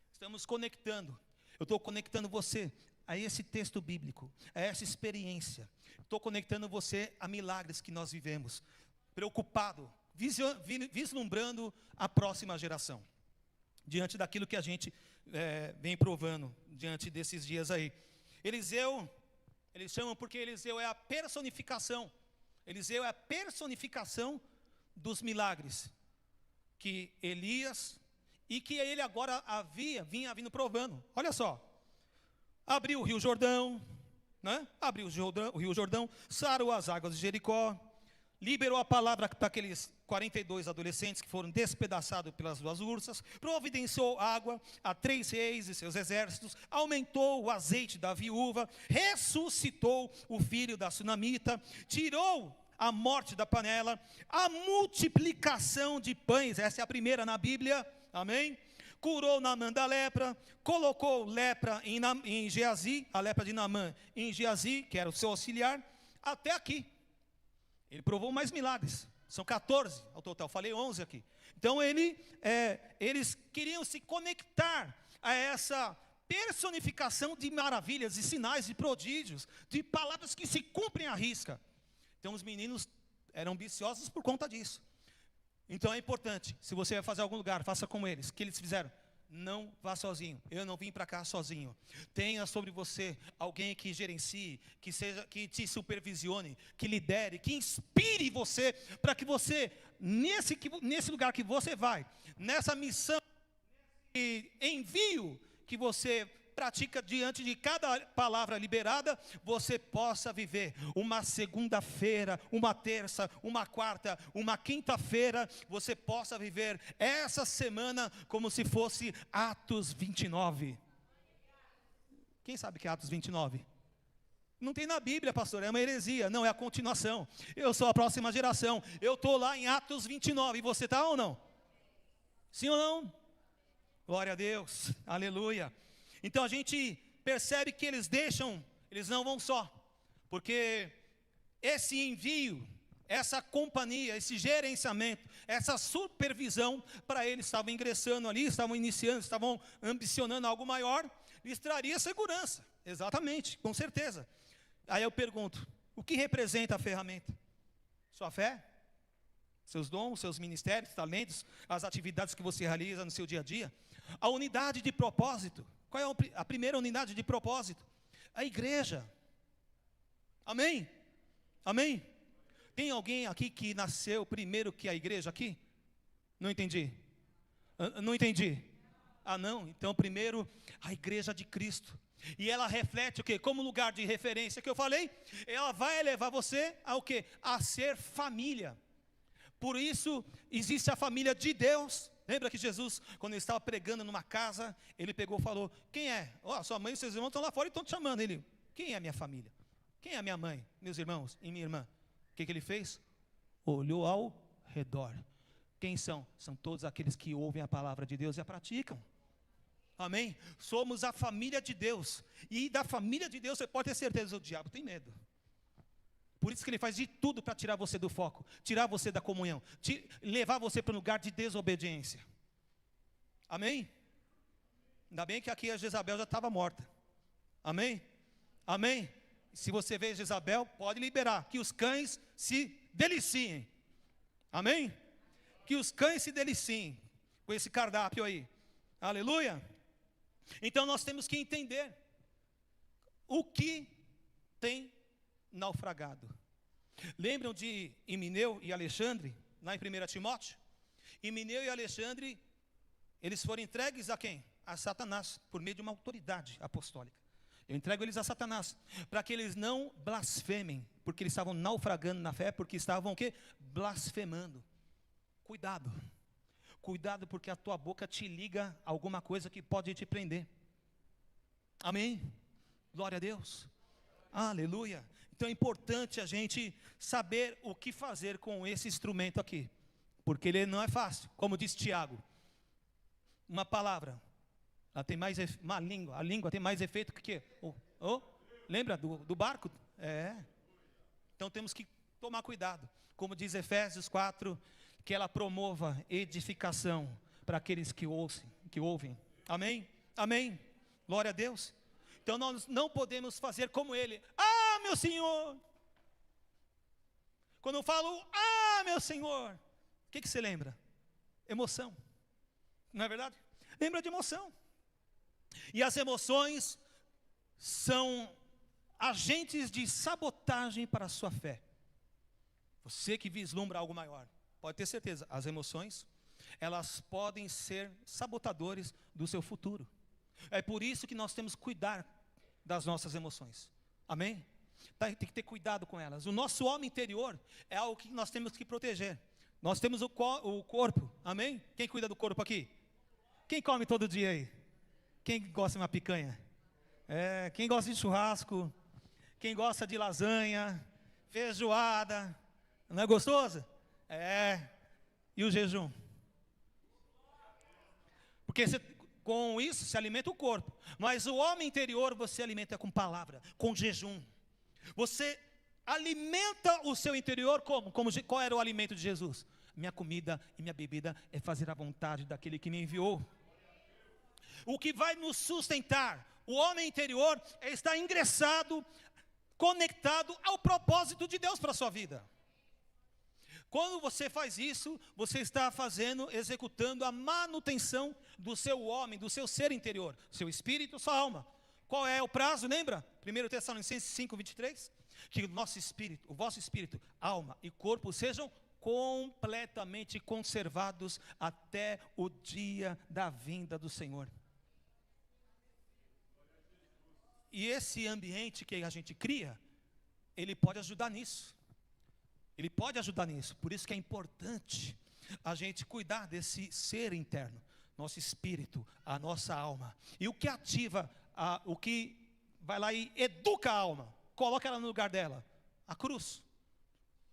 Estamos conectando. Eu estou conectando você a esse texto bíblico, a essa experiência. Estou conectando você a milagres que nós vivemos. Preocupado, vislumbrando a próxima geração. Diante daquilo que a gente vem provando, diante desses dias aí. Eliseu, eles chamam porque Eliseu é a personificação. Eliseu é a personificação dos milagres que Elias e que ele agora vinha vindo provando. Olha só, abriu o Rio Jordão, né? Abriu o Rio Jordão, sarou as águas de Jericó, liberou a palavra para aqueles 42 adolescentes que foram despedaçados pelas duas ursas, providenciou água a 3 reis e seus exércitos, aumentou o azeite da viúva, ressuscitou o filho da sunamita, tirou a morte da panela, a multiplicação de pães, essa é a primeira na Bíblia, amém? Curou Naamã da lepra, colocou lepra em Geazi, a lepra de Naamã em Geazi, que era o seu auxiliar, até aqui. Ele provou mais milagres, são 14 ao total, falei 11 aqui. Então eles queriam se conectar a essa personificação de maravilhas, de sinais, de prodígios, de palavras que se cumprem à risca. Então os meninos eram ambiciosos por conta disso. Então é importante, se você vai fazer algum lugar, faça como eles, que eles fizeram. Não vá sozinho, eu não vim para cá sozinho. Tenha sobre você alguém que gerencie, que te supervisione, que lidere, que inspire você, para que você, nesse lugar que você vai, nessa missão, nesse envio que você pratica diante de cada palavra liberada, você possa viver uma segunda-feira, uma terça, uma quarta, uma quinta-feira, você possa viver essa semana como se fosse Atos 29. Quem sabe que é Atos 29? Não tem na Bíblia, pastor, é uma heresia. Não, é a continuação. Eu sou a próxima geração. Eu estou lá em Atos 29. E você está ou não? Sim ou não? Glória a Deus, aleluia. Então a gente percebe que eles não vão só. Porque esse envio, essa companhia, esse gerenciamento, essa supervisão, para eles estavam ingressando ali, estavam iniciando, estavam ambicionando algo maior, lhes traria segurança. Exatamente, com certeza. Aí eu pergunto, o que representa a ferramenta? Sua fé? Seus dons, seus ministérios, talentos, as atividades que você realiza no seu dia a dia? A unidade de propósito. Qual é a primeira unidade de propósito? A igreja. Amém? Amém? Tem alguém aqui que nasceu primeiro que a igreja aqui? Não entendi. Não entendi. Ah, não? Então primeiro a igreja de Cristo. E ela reflete o quê? Como lugar de referência que eu falei, ela vai levar você ao quê? A ser família. Por isso existe a família de Deus. Lembra que Jesus, quando ele estava pregando numa casa, ele pegou e falou, quem é? Sua mãe e seus irmãos estão lá fora e estão te chamando. Ele, quem é a minha família? Quem é a minha mãe, meus irmãos e minha irmã? O que ele fez? Olhou ao redor. Quem são? São todos aqueles que ouvem a palavra de Deus e a praticam. Amém? Somos a família de Deus. E da família de Deus você pode ter certeza, o diabo tem medo. Por isso que ele faz de tudo para tirar você do foco, tirar você da comunhão, levar você para um lugar de desobediência. Amém? Ainda bem que aqui a Jezabel já estava morta. Amém? Amém? Se você vê Jezabel, pode liberar, que os cães se deliciem. Amém? Que os cães se deliciem com esse cardápio aí. Aleluia? Então nós temos que entender o que tem naufragado. Lembram de Himeneu e Alexandre, lá em 1 Timóteo? Himeneu e Alexandre, eles foram entregues a quem? A Satanás, por meio de uma autoridade apostólica. Eu entrego eles a Satanás, para que eles não blasfemem, porque eles estavam naufragando na fé, porque estavam o quê? Blasfemando. Cuidado. Cuidado, porque a tua boca te liga a alguma coisa que pode te prender. Amém? Glória a Deus. Aleluia. Então é importante a gente saber o que fazer com esse instrumento aqui. Porque ele não é fácil. Como disse Tiago, uma palavra, ela tem mais uma língua, a língua tem mais efeito que quê? Lembra do barco? Então temos que tomar cuidado. Como diz Efésios 4, que ela promova edificação para aqueles que ouvem. Amém? Amém? Glória a Deus. Então nós não podemos fazer como ele. Ah, meu Senhor! Quando eu falo, ah, meu Senhor, o que você lembra? Emoção. Não é verdade? Lembra de emoção. E as emoções são agentes de sabotagem para a sua fé. Você que vislumbra algo maior, pode ter certeza, as emoções, elas podem ser sabotadores do seu futuro. É por isso que nós temos que cuidar das nossas emoções. Amém? Tem que ter cuidado com elas. O nosso homem interior é algo que nós temos que proteger. Nós temos o corpo. Amém? Quem cuida do corpo aqui? Quem come todo dia aí? Quem gosta de uma picanha? Quem gosta de churrasco? Quem gosta de lasanha? Feijoada? Não é gostoso? E o jejum? Porque com isso se alimenta o corpo. Mas o homem interior você alimenta com palavra, com jejum. Você alimenta o seu interior como? Qual era o alimento de Jesus? Minha comida e minha bebida é fazer a vontade daquele que me enviou. O que vai nos sustentar, o homem interior, é estar ingressado, conectado ao propósito de Deus para a sua vida. Quando você faz isso, você está executando a manutenção do seu homem, do seu ser interior, seu espírito, sua alma. Qual é o prazo, lembra? 1 Tessalonicenses 5:23, que o nosso espírito, o vosso espírito, alma e corpo sejam completamente conservados até o dia da vinda do Senhor. E esse ambiente que a gente cria, ele pode ajudar nisso. Ele pode ajudar nisso. Por isso que é importante a gente cuidar desse ser interno, nosso espírito, a nossa alma. E o que ativa, o que vai lá e educa a alma, coloca ela no lugar dela, a cruz.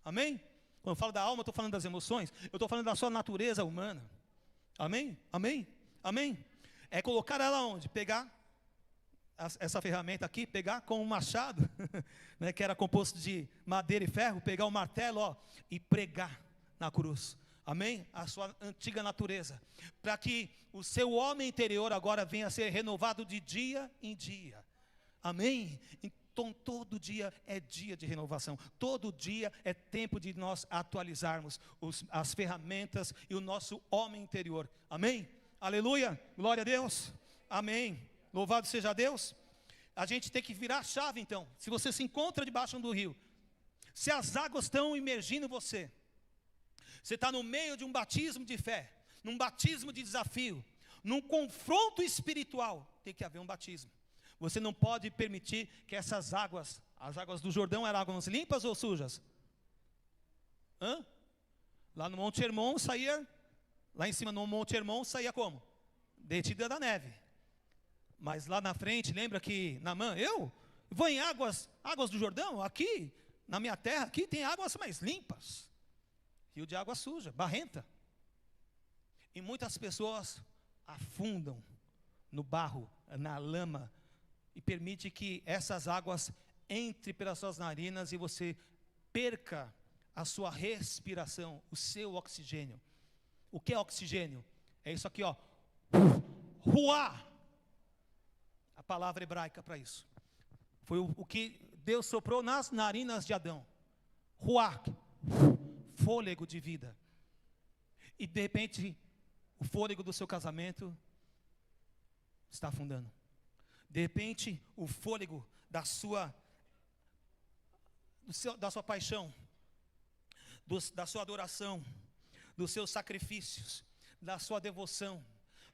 Amém? Quando eu falo da alma, eu estou falando das emoções, eu estou falando da sua natureza humana. Amém? Amém? Amém? É colocar ela onde? Pegar essa ferramenta aqui, pegar com um machado, né, que era composto de madeira e ferro, pegar o martelo, ó, e pregar na cruz. Amém? A sua antiga natureza, para que o seu homem interior agora venha a ser renovado de dia em dia. Amém? Então todo dia é dia de renovação, todo dia é tempo de nós atualizarmos as ferramentas e o nosso homem interior. Amém? Aleluia, glória a Deus, amém, louvado seja Deus. A gente tem que virar a chave então. Se você se encontra debaixo do rio, se as águas estão imergindo você está no meio de um batismo de fé, num batismo de desafio, num confronto espiritual, tem que haver um batismo. Você não pode permitir que essas águas, as águas do Jordão eram águas limpas ou sujas? Lá no Monte Hermon saía, lá em cima no Monte Hermon saía como? Detida da neve. Mas lá na frente, lembra que Naamã, eu vou em águas do Jordão, aqui, na minha terra, aqui tem águas mais limpas. Rio de água suja, barrenta. E muitas pessoas afundam no barro, na lama, e permite que essas águas entrem pelas suas narinas e você perca a sua respiração, o seu oxigênio. O que é oxigênio? É isso aqui, ó. Ruá. A palavra hebraica para isso. Foi o que Deus soprou nas narinas de Adão. Ruá. Fôlego de vida. E de repente, o fôlego do seu casamento está afundando. De repente, o fôlego da sua paixão, da sua adoração, dos seus sacrifícios, da sua devoção,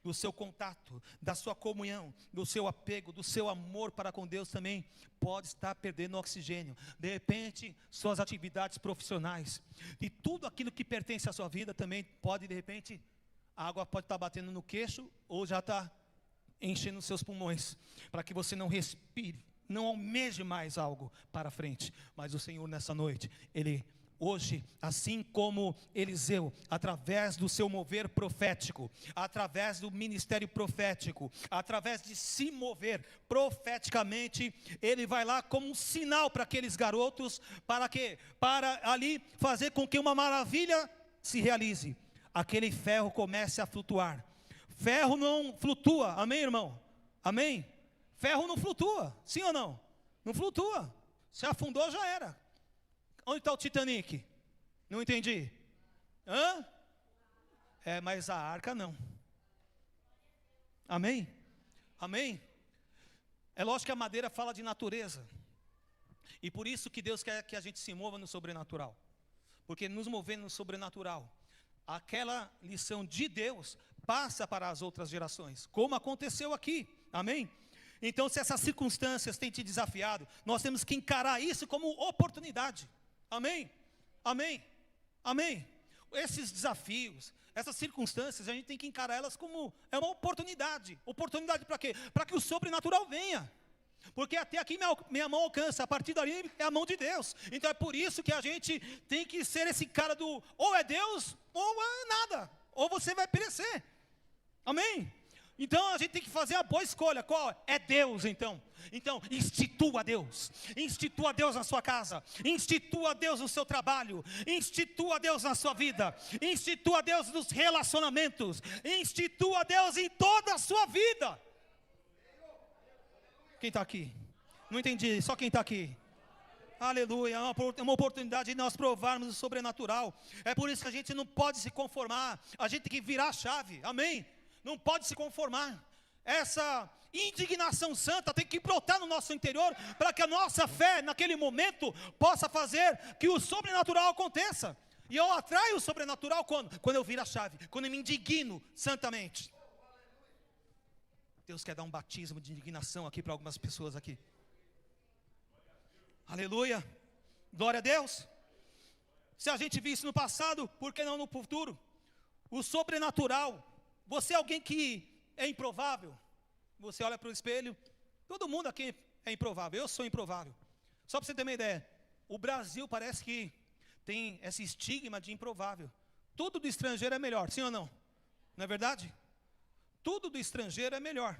do seu contato, da sua comunhão, do seu apego, do seu amor para com Deus também pode estar perdendo oxigênio. De repente, suas atividades profissionais e tudo aquilo que pertence à sua vida também pode, de repente, a água pode estar batendo no queixo ou já está enchendo os seus pulmões, para que você não respire, não almeje mais algo para frente. Mas o Senhor nessa noite, Ele hoje, assim como Eliseu, através do seu mover profético, através do ministério profético, através de se mover profeticamente, ele vai lá como um sinal para aqueles garotos, para quê? Para ali fazer com que uma maravilha se realize. Aquele ferro comece a flutuar. Ferro não flutua, amém, irmão? Amém? Ferro não flutua, sim ou não? Não flutua, se afundou já era. Onde está o Titanic? Não entendi. Mas a arca não. Amém? Amém? É lógico que a madeira fala de natureza. E por isso que Deus quer que a gente se mova no sobrenatural. Porque nos movendo no sobrenatural, aquela lição de Deus passa para as outras gerações. Como aconteceu aqui. Amém? Então, se essas circunstâncias têm te desafiado, nós temos que encarar isso como oportunidade. Amém? Amém? Amém? Esses desafios, essas circunstâncias, a gente tem que encarar elas como uma oportunidade. Oportunidade para quê? Para que o sobrenatural venha. Porque até aqui minha mão alcança, a partir dali é a mão de Deus. Então é por isso que a gente tem que ser esse cara do ou é Deus ou é nada. Ou você vai perecer. Amém? Então a gente tem que fazer a boa escolha. Qual? É Deus então. Então institua Deus na sua casa, institua Deus no seu trabalho, institua Deus na sua vida, institua Deus nos relacionamentos, institua Deus em toda a sua vida. Quem está aqui? Não entendi, só quem está aqui. Aleluia, é uma oportunidade de nós provarmos o sobrenatural. É por isso que a gente não pode se conformar, a gente tem que virar a chave, amém? Não pode se conformar. Essa indignação santa tem que brotar no nosso interior, para que a nossa fé naquele momento possa fazer que o sobrenatural aconteça. E eu atraio o sobrenatural quando eu viro a chave, quando eu me indigno santamente. Deus quer dar um batismo de indignação aqui para algumas pessoas aqui. Aleluia. Glória a Deus. Se a gente viu isso no passado, por que não no futuro? O sobrenatural. Você é alguém que é improvável. Você olha para o espelho. Todo mundo aqui é improvável. Eu sou improvável. Só para você ter uma ideia. O Brasil parece que tem esse estigma de improvável. Tudo do estrangeiro é melhor, sim ou não? Não é verdade? Tudo do estrangeiro é melhor.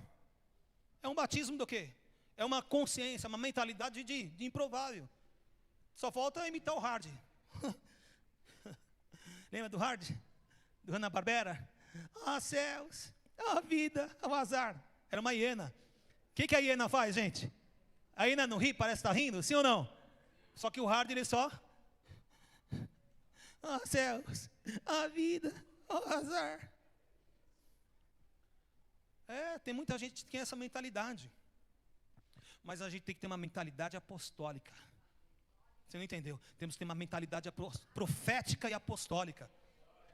É um batismo do quê? É uma consciência, uma mentalidade de improvável. Só falta imitar o Hard. Lembra do Hard? Do Hanna-Barbera? Ah, céus, a vida, o azar. Era uma hiena. O que a hiena faz, gente? A hiena não ri, parece estar rindo, sim ou não? Só que o Hard, ele só... Ah, céus, a vida, o azar. Tem muita gente que tem essa mentalidade. Mas a gente tem que ter uma mentalidade apostólica. Você não entendeu? Temos que ter uma mentalidade profética e apostólica.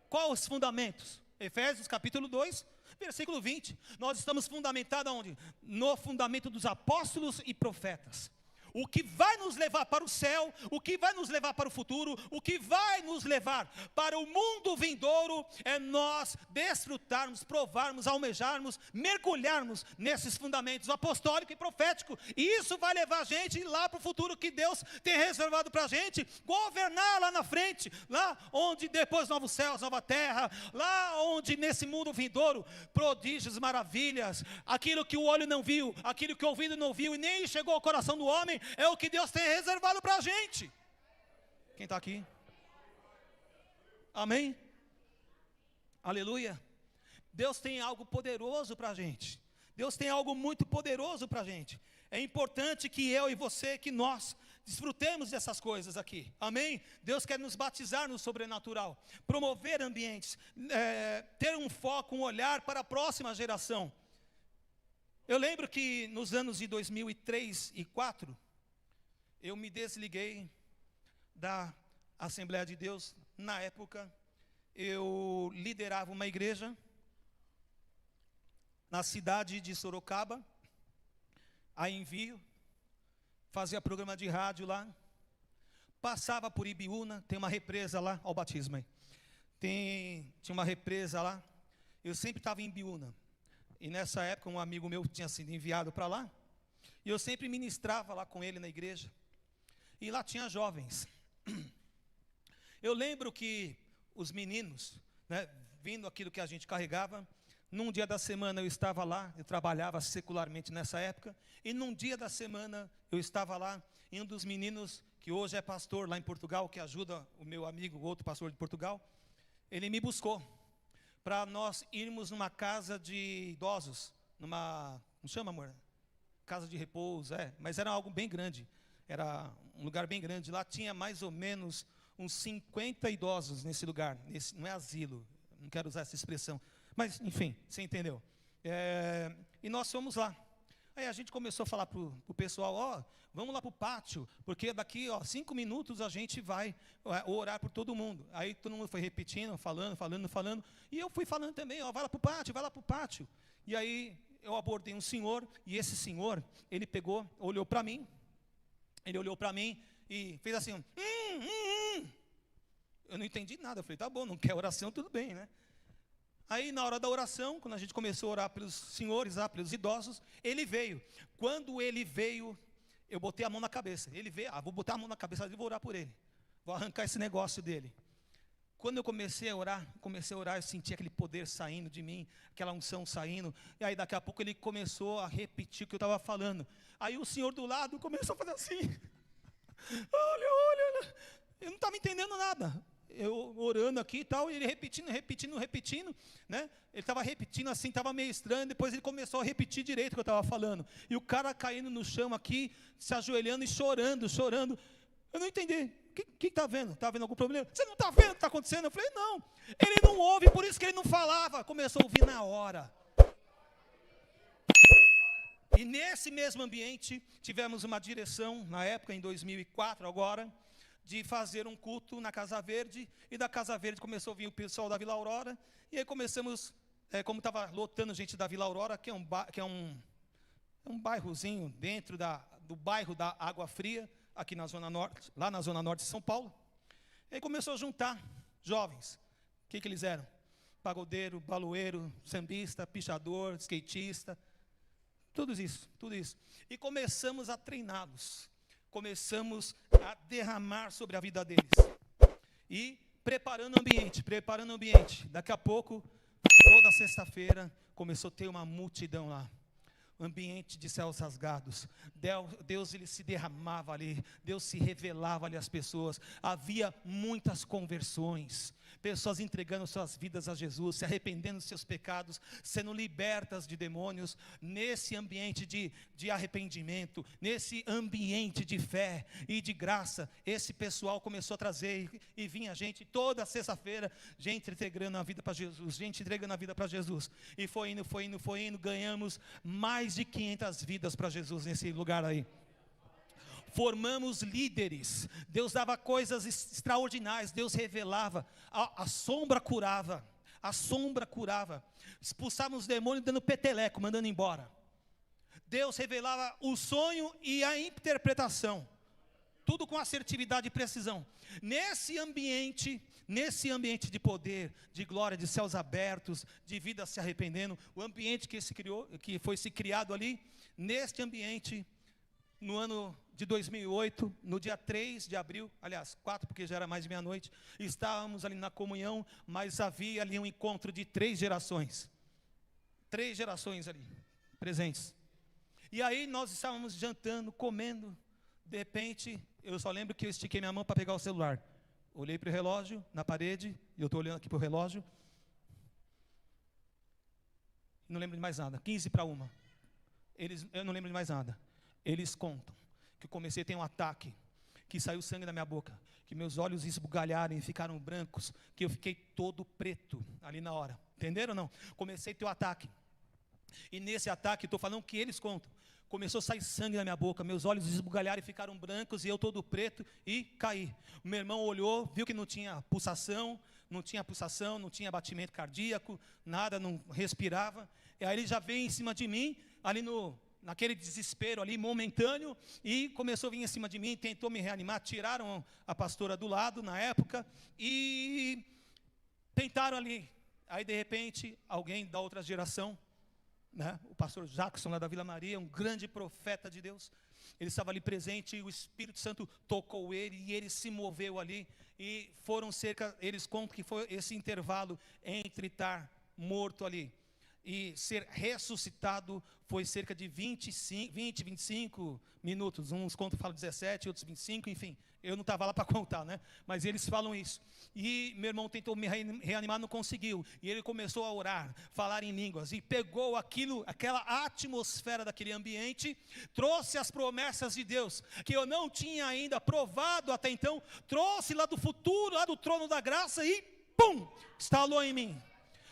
Quais os fundamentos? Efésios capítulo 2, versículo 20. Nós estamos fundamentados aonde? No fundamento dos apóstolos e profetas. O que vai nos levar para o céu, o que vai nos levar para o futuro, o que vai nos levar para o mundo vindouro, é nós desfrutarmos, provarmos, almejarmos, mergulharmos nesses fundamentos apostólico e profético. E isso vai levar a gente lá para o futuro que Deus tem reservado para a gente, governar lá na frente, lá onde depois novos céus, nova terra, lá onde nesse mundo vindouro, prodígios, maravilhas, aquilo que o olho não viu, aquilo que o ouvido não viu e nem chegou ao coração do homem, é o que Deus tem reservado para a gente. Quem está aqui? Amém? Aleluia. Deus tem algo poderoso para a gente. Deus tem algo muito poderoso para a gente. É importante que eu e você, que nós desfrutemos dessas coisas aqui. Amém? Deus quer nos batizar no sobrenatural, promover ambientes, ter um foco, um olhar para a próxima geração. Eu lembro que nos anos de 2003 e 2004, eu me desliguei da Assembleia de Deus. Na época, eu liderava uma igreja na cidade de Sorocaba, a Envio, fazia programa de rádio lá, passava por Ibiúna, tem uma represa lá, olha o batismo aí, tinha uma represa lá, eu sempre estava em Ibiúna, e nessa época um amigo meu tinha sido enviado para lá, e eu sempre ministrava lá com ele na igreja, e lá tinha jovens. Eu lembro que os meninos, né, vindo aquilo que a gente carregava, num dia da semana eu estava lá, eu trabalhava secularmente nessa época, e num dia da semana eu estava lá, e um dos meninos, que hoje é pastor lá em Portugal, que ajuda o meu amigo, outro pastor de Portugal, ele me buscou, para nós irmos numa casa de idosos, como chama, amor? Casa de repouso, mas era algo bem grande, era um lugar bem grande, lá tinha mais ou menos uns 50 idosos nesse lugar, não é asilo, não quero usar essa expressão, mas enfim, você entendeu. E nós fomos lá, aí a gente começou a falar para o pessoal, vamos lá para o pátio, porque daqui 5 minutos a gente vai orar por todo mundo. Aí todo mundo foi repetindo, falando, e eu fui falando também, vai lá para o pátio, e aí eu abordei um senhor, e esse senhor, ele pegou, olhou para mim e fez assim, eu não entendi nada, eu falei, tá bom, não quer oração, tudo bem, né? Aí na hora da oração, quando a gente começou a orar pelos senhores, pelos idosos, ele veio. Quando ele veio, eu botei a mão na cabeça. Ele veio, vou botar a mão na cabeça dele e vou orar por ele. Vou arrancar esse negócio dele. Quando eu comecei a orar, eu senti aquele poder saindo de mim, aquela unção saindo. E aí daqui a pouco ele começou a repetir o que eu estava falando. Aí o senhor do lado começou a fazer assim. Olha. Eu não estava entendendo nada. Eu orando aqui e tal, e ele repetindo, né? Ele estava repetindo assim, estava meio estranho, depois ele começou a repetir direito o que eu estava falando. E o cara caindo no chão aqui, se ajoelhando e chorando. Eu não entendi. O que está vendo? Está vendo algum problema? Você não está vendo o que está acontecendo? Eu falei, não. Ele não ouve, por isso que ele não falava. Começou a ouvir na hora. E nesse mesmo ambiente, tivemos uma direção, na época, em 2004 agora, de fazer um culto na Casa Verde, e da Casa Verde começou a vir o pessoal da Vila Aurora, e aí começamos, como estava lotando gente da Vila Aurora, que é um bairrozinho dentro do bairro da Água Fria, aqui na Zona Norte, lá na Zona Norte de São Paulo. E aí começou a juntar jovens. O que eles eram? Pagodeiro, baloeiro, sambista, pichador, skatista, tudo isso. E começamos a treiná-los. Começamos a derramar sobre a vida deles. E preparando o ambiente. Daqui a pouco, toda sexta-feira, começou a ter uma multidão lá. Ambiente de céus rasgados. Deus ele se derramava ali. Deus se revelava ali às pessoas. Havia muitas conversões. Pessoas entregando suas vidas a Jesus, se arrependendo dos seus pecados, sendo libertas de demônios, nesse ambiente de arrependimento, nesse ambiente de fé e de graça. Esse pessoal começou a trazer e vinha gente toda sexta-feira, gente entregando a vida para Jesus, e foi indo, ganhamos mais de 500 vidas para Jesus nesse lugar aí. Formamos líderes, Deus dava coisas extraordinárias, Deus revelava, a sombra curava, expulsávamos os demônios dando peteleco, mandando embora. Deus revelava o sonho e a interpretação, tudo com assertividade e precisão. Nesse ambiente de poder, de glória, de céus abertos, de vida se arrependendo, o ambiente que foi se criado ali, neste ambiente, no ano de 2008, no dia 3 de abril, aliás, 4, porque já era mais de meia-noite, estávamos ali na comunhão, mas havia ali um encontro de 3 gerações ali, presentes. E aí nós estávamos jantando, comendo, de repente, eu só lembro que eu estiquei minha mão para pegar o celular. Olhei para o relógio, na parede, e eu estou olhando aqui para o relógio. Não lembro de mais nada, 15 para 1. Eu não lembro de mais nada. Eles contam que eu comecei a ter um ataque, que saiu sangue da minha boca, que meus olhos esbugalharam e ficaram brancos, que eu fiquei todo preto ali na hora. Entenderam ou não? Comecei a ter um ataque. E nesse ataque, estou falando que eles contam, começou a sair sangue da minha boca, meus olhos esbugalharam e ficaram brancos, e eu todo preto, e caí. O meu irmão olhou, viu que não tinha pulsação, não tinha batimento cardíaco, nada, não respirava. E aí ele já veio em cima de mim, ali naquele desespero ali, momentâneo, e começou a vir em cima de mim, tentou me reanimar, tiraram a pastora do lado, na época, e tentaram ali. Aí, de repente, alguém da outra geração, né, o pastor Jackson, lá da Vila Maria, um grande profeta de Deus, ele estava ali presente, e o Espírito Santo tocou ele, e ele se moveu ali, e eles contam que foi esse intervalo entre estar morto ali e ser ressuscitado, foi cerca de 20, 25 minutos, uns contam falam 17, outros 25, enfim, eu não estava lá para contar, né? Mas eles falam isso. E meu irmão tentou me reanimar, não conseguiu, e ele começou a orar, falar em línguas, e pegou aquela atmosfera daquele ambiente, trouxe as promessas de Deus, que eu não tinha ainda provado até então, trouxe lá do futuro, lá do trono da graça, e pum, instalou em mim.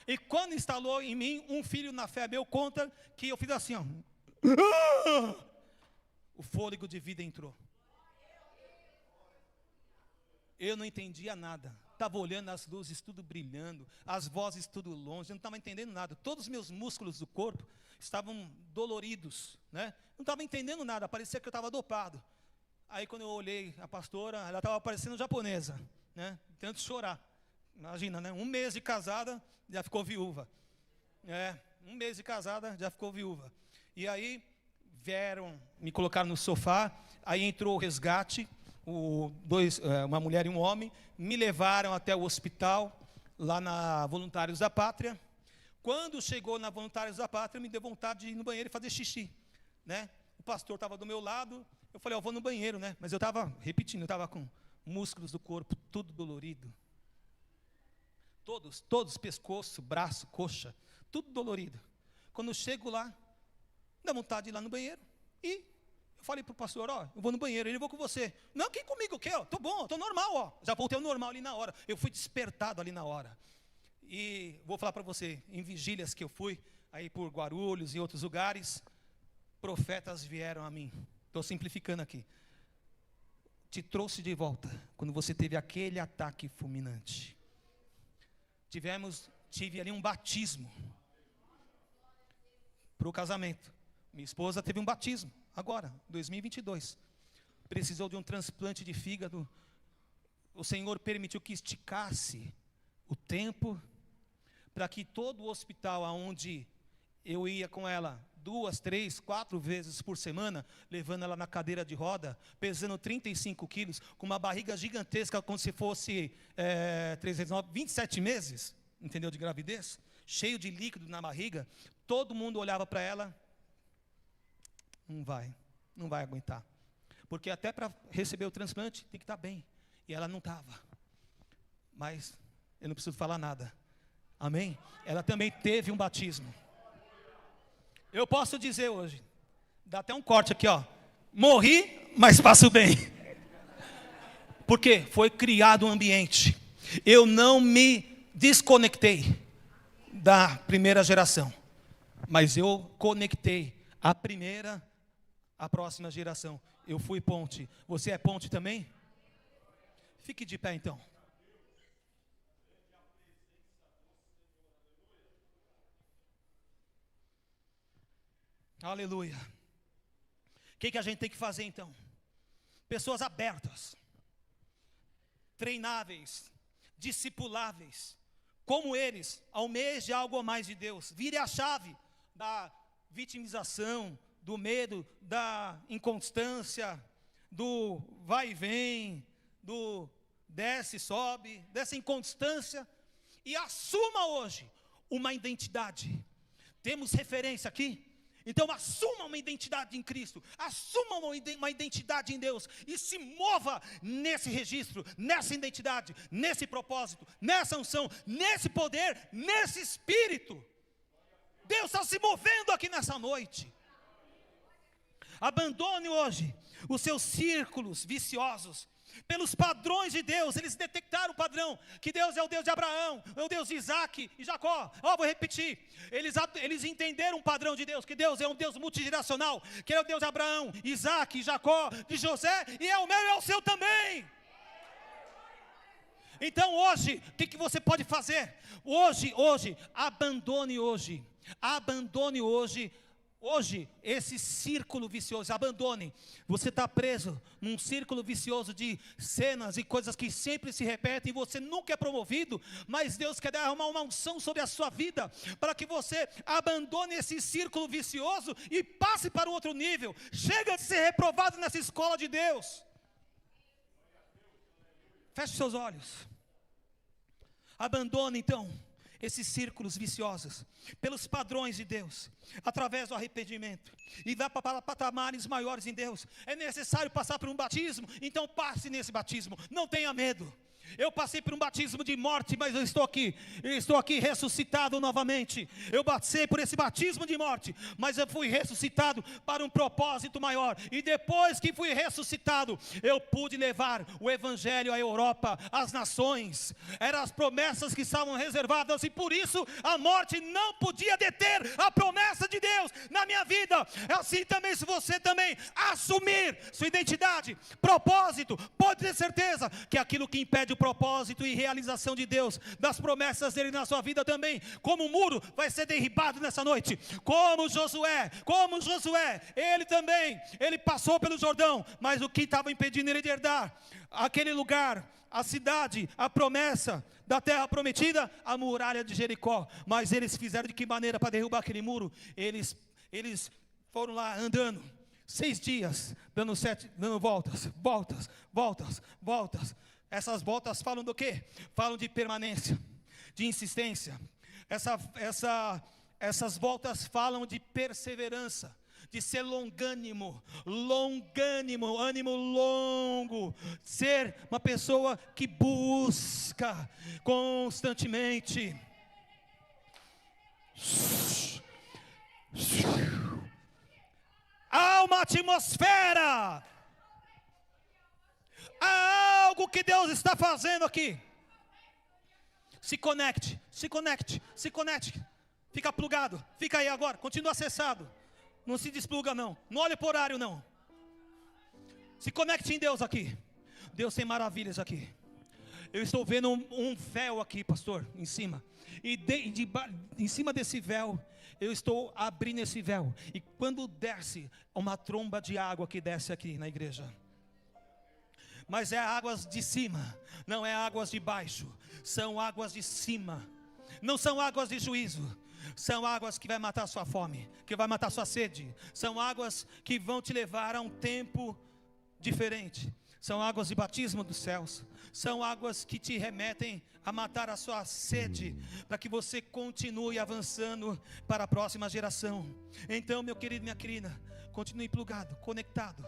E quando instalou em mim, um filho na fé meu conta que eu fiz assim, ó. O fôlego de vida entrou. Eu não entendia nada. Estava olhando as luzes tudo brilhando, as vozes tudo longe, eu não estava entendendo nada. Todos os meus músculos do corpo estavam doloridos, né? Não estava entendendo nada, parecia que eu estava dopado. Aí quando eu olhei a pastora, ela estava parecendo japonesa, né? Tanto chorar. Imagina, né? 1 mês de casada, já ficou viúva. 1 mês de casada, já ficou viúva. E aí, me colocaram no sofá, aí entrou o resgate, uma mulher e um homem, me levaram até o hospital, lá na Voluntários da Pátria. Quando chegou na Voluntários da Pátria, me deu vontade de ir no banheiro e fazer xixi, né? O pastor estava do meu lado, eu falei, eu vou no banheiro, né? Mas eu estava repetindo, eu estava com músculos do corpo, tudo dolorido. Todos, pescoço, braço, coxa, tudo dolorido. Quando eu chego lá, dá vontade de ir lá no banheiro. E eu falei para o pastor, eu vou no banheiro, ele vou com você. Não, quem comigo, o quê? Estou bom, estou normal, Já voltei ao normal ali na hora. Eu fui despertado ali na hora. E vou falar para você, em vigílias que eu fui, aí por Guarulhos e outros lugares, profetas vieram a mim. Estou simplificando aqui. Te trouxe de volta, quando você teve aquele ataque fulminante. Tive ali um batismo para o casamento. Minha esposa teve um batismo, agora, 2022. precisou de um transplante de fígado. O Senhor permitiu que esticasse o tempo, para que todo o hospital aonde eu ia com ela 2, 3, 4 vezes por semana, levando ela na cadeira de roda, pesando 35 quilos, com uma barriga gigantesca, como se fosse 27 meses, entendeu, de gravidez, cheio de líquido na barriga. Todo mundo olhava para ela, não vai aguentar, porque até para receber o transplante tem que estar bem, e ela não estava. Mas eu não preciso falar nada, amém? Ela também teve um batismo. Eu posso dizer hoje, dá até um corte aqui, ó, morri, mas passo bem, porque foi criado um ambiente. Eu não me desconectei da primeira geração, mas eu conectei a próxima geração. Eu fui ponte. Você é ponte também? Fique de pé então. Aleluia. O que a gente tem que fazer então? Pessoas abertas, treináveis, discipuláveis, como eles, almeje algo a mais de Deus. Vire a chave da vitimização, do medo, da inconstância, do vai e vem, do desce e sobe, dessa inconstância, e assuma hoje uma identidade. Temos referência aqui? Então assuma uma identidade em Cristo, assuma uma identidade em Deus, e se mova nesse registro, nessa identidade, nesse propósito, nessa unção, nesse poder, nesse espírito. Deus está se movendo aqui nessa noite. Abandone hoje os seus círculos viciosos, pelos padrões de Deus. Eles detectaram o padrão, que Deus é o Deus de Abraão, é o Deus de Isaac e Jacó. Vou repetir, eles entenderam o padrão de Deus, que Deus é um Deus multigeracional, que é o Deus de Abraão, Isaac, Jacó, de José, e é o meu e é o seu também. Então hoje, o que você pode fazer? Hoje, abandone hoje esse círculo vicioso, abandone. Você está preso num círculo vicioso de cenas e coisas que sempre se repetem, e você nunca é promovido, mas Deus quer derramar uma unção sobre a sua vida, para que você abandone esse círculo vicioso e passe para o outro nível. Chega de ser reprovado nessa escola de Deus. Feche seus olhos. Abandone então esses círculos viciosos, pelos padrões de Deus, através do arrependimento, e vá para patamares maiores em Deus. É necessário passar por um batismo, então passe nesse batismo, não tenha medo. Eu passei por um batismo de morte, mas eu estou aqui ressuscitado novamente. Eu passei por esse batismo de morte, mas eu fui ressuscitado para um propósito maior. E depois que fui ressuscitado, eu pude levar o evangelho à Europa, às nações. Eram as promessas que estavam reservadas, e por isso a morte não podia deter a promessa de Deus na minha vida. Assim também, se você também assumir sua identidade, propósito, pode ter certeza que aquilo que impede o propósito e realização de Deus, das promessas dele na sua vida também, como um muro, vai ser derribado nessa noite. Como Josué, ele passou pelo Jordão, mas o que estava impedindo ele de herdar aquele lugar, a cidade, a promessa da terra prometida, a muralha de Jericó? Mas eles fizeram de que maneira para derrubar aquele muro? Eles foram lá andando 6 dias, dando voltas. Essas voltas falam do quê? Falam de permanência, de insistência. Essas voltas falam de perseverança, de ser longânimo, ânimo longo, ser uma pessoa que busca constantemente. Há uma atmosfera, há algo que Deus está fazendo aqui. Se conecte. Fica plugado, fica aí agora, continua acessado. Não se despluga não olhe por horário não. Se conecte em Deus aqui. Deus tem maravilhas aqui. Eu estou vendo um véu aqui, pastor, em cima. E em cima desse véu, eu estou abrindo esse véu. E quando desce uma tromba de água que desce aqui na igreja, mas é águas de cima, não é águas de baixo, são águas de cima, não são águas de juízo, são águas que vai matar sua fome, que vai matar sua sede, são águas que vão te levar a um tempo diferente, são águas de batismo dos céus, são águas que te remetem a matar a sua sede, para que você continue avançando para a próxima geração. Então, meu querido, minha querida, continue plugado, conectado.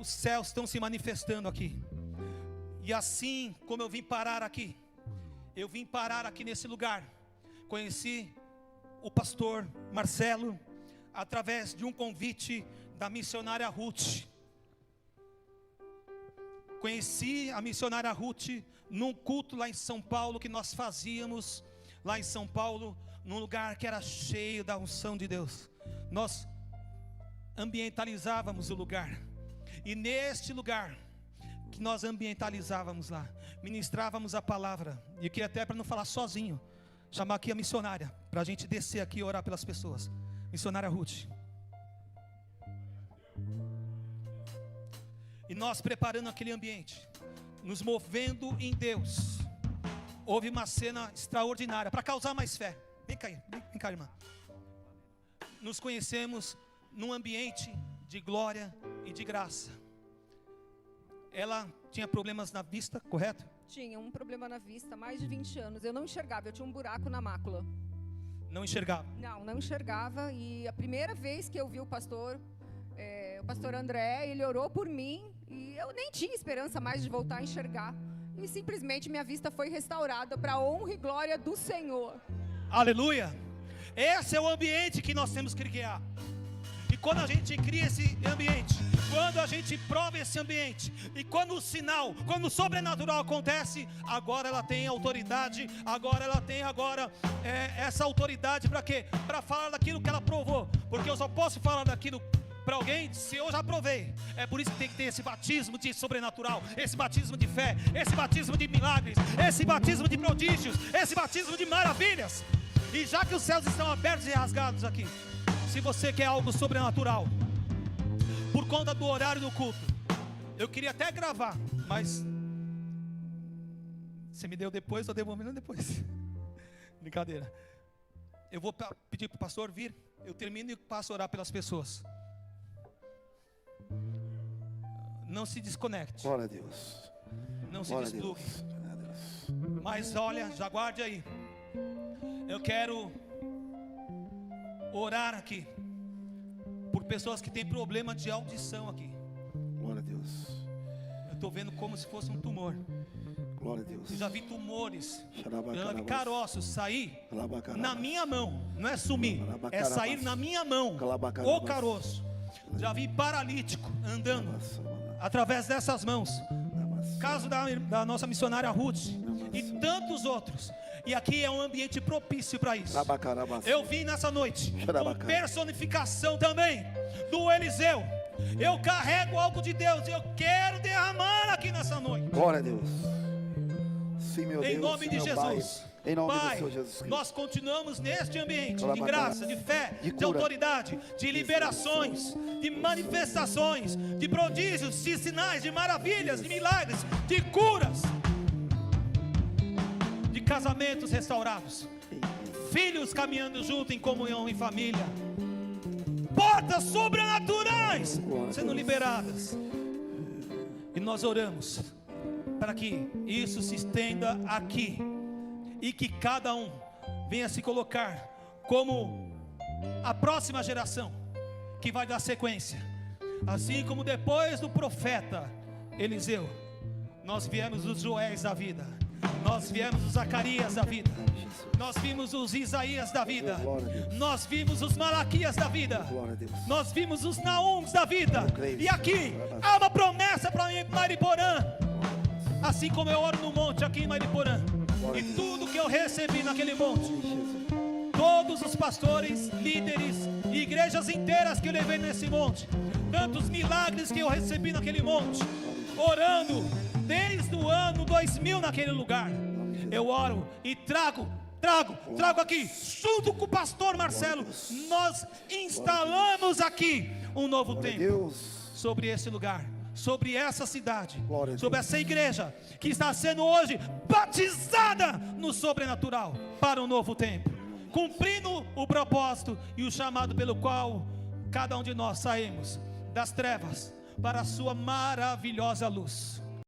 Os céus estão se manifestando aqui, e assim como eu vim parar aqui nesse lugar, conheci o pastor Marcelo, através de um convite da missionária Ruth. Conheci a missionária Ruth num culto lá em São Paulo, que nós fazíamos lá em São Paulo, num lugar que era cheio da unção de Deus. Nós ambientalizávamos o lugar, e neste lugar que nós ambientalizávamos lá, ministrávamos a palavra. E eu queria até, para não falar sozinho, chamar aqui a missionária, para a gente descer aqui e orar pelas pessoas. Missionária Ruth. E nós preparando aquele ambiente, nos movendo em Deus, houve uma cena extraordinária, para causar mais fé. Vem cá, irmã. Nos conhecemos num ambiente de glória e de graça. Ela tinha problemas na vista, correto? Tinha um problema na vista há mais de 20 anos. Eu não enxergava, eu tinha um buraco na mácula. Não enxergava? Não enxergava. E a primeira vez que eu vi o pastor André, ele orou por mim. E eu nem tinha esperança mais de voltar a enxergar. E simplesmente minha vista foi restaurada para a honra e glória do Senhor. Aleluia! Esse é o ambiente que nós temos que criar. E quando a gente cria esse ambiente, quando a gente prova esse ambiente, e quando o sinal, quando o sobrenatural acontece, agora ela tem autoridade, agora ela tem essa autoridade para quê? Para falar daquilo que ela provou, porque eu só posso falar daquilo para alguém se eu já provei. É por isso que tem que ter esse batismo de sobrenatural, esse batismo de fé, esse batismo de milagres, esse batismo de prodígios, esse batismo de maravilhas. E já que os céus estão abertos e rasgados aqui, se você quer algo sobrenatural, por conta do horário do culto, eu queria até gravar, mas você me deu depois, eu devolvi depois. Brincadeira. Eu vou pedir para o pastor vir, eu termino e passo a orar pelas pessoas. Não se desconecte. Glória a Deus. Não se desplugue. Mas olha, já guarde aí. Eu quero orar aqui por pessoas que têm problema de audição aqui. Glória a Deus. Eu estou vendo como se fosse um tumor. Glória a Deus. Eu já vi tumores, eu já vi caroços sair na minha mão. Não é sumir, é sair na minha mão o caroço. Já vi paralítico andando através dessas mãos. Caso da nossa missionária Ruth e tantos outros. E aqui é um ambiente propício para isso. Eu vim nessa noite com personificação também do Eliseu. Eu carrego algo de Deus e eu quero derramar aqui nessa noite. Glória a Deus. Sim, meu Deus. Em nome de Jesus. Em nome Pai, do Senhor Jesus Cristo. nós continuamos neste ambiente de graça, de fé, de autoridade, de liberações, de manifestações, de prodígios, de sinais, de maravilhas, de milagres, de curas, de casamentos restaurados, filhos caminhando junto em comunhão em família, portas sobrenaturais sendo liberadas. E nós oramos para que isso se estenda aqui e que cada um venha se colocar como a próxima geração que vai dar sequência. Assim como depois do profeta Eliseu, nós viemos os Joéis da vida, nós viemos os Zacarias da vida, nós vimos os Isaías da vida, nós vimos os Malaquias da vida, nós vimos os Naúms da vida. E aqui há uma promessa para Mariporã. Assim como eu oro no monte aqui em Mariporã, e tudo que eu recebi naquele monte, todos os pastores, líderes e igrejas inteiras que eu levei nesse monte, tantos milagres que eu recebi naquele monte, orando desde o ano 2000 naquele lugar, eu oro e trago aqui, junto com o pastor Marcelo, nós instalamos aqui um novo tempo sobre esse lugar, sobre essa cidade, Glória a sobre Deus. essa igreja que está sendo hoje batizada no sobrenatural para um novo tempo, cumprindo o propósito e o chamado pelo qual cada um de nós saímos das trevas para a sua maravilhosa luz.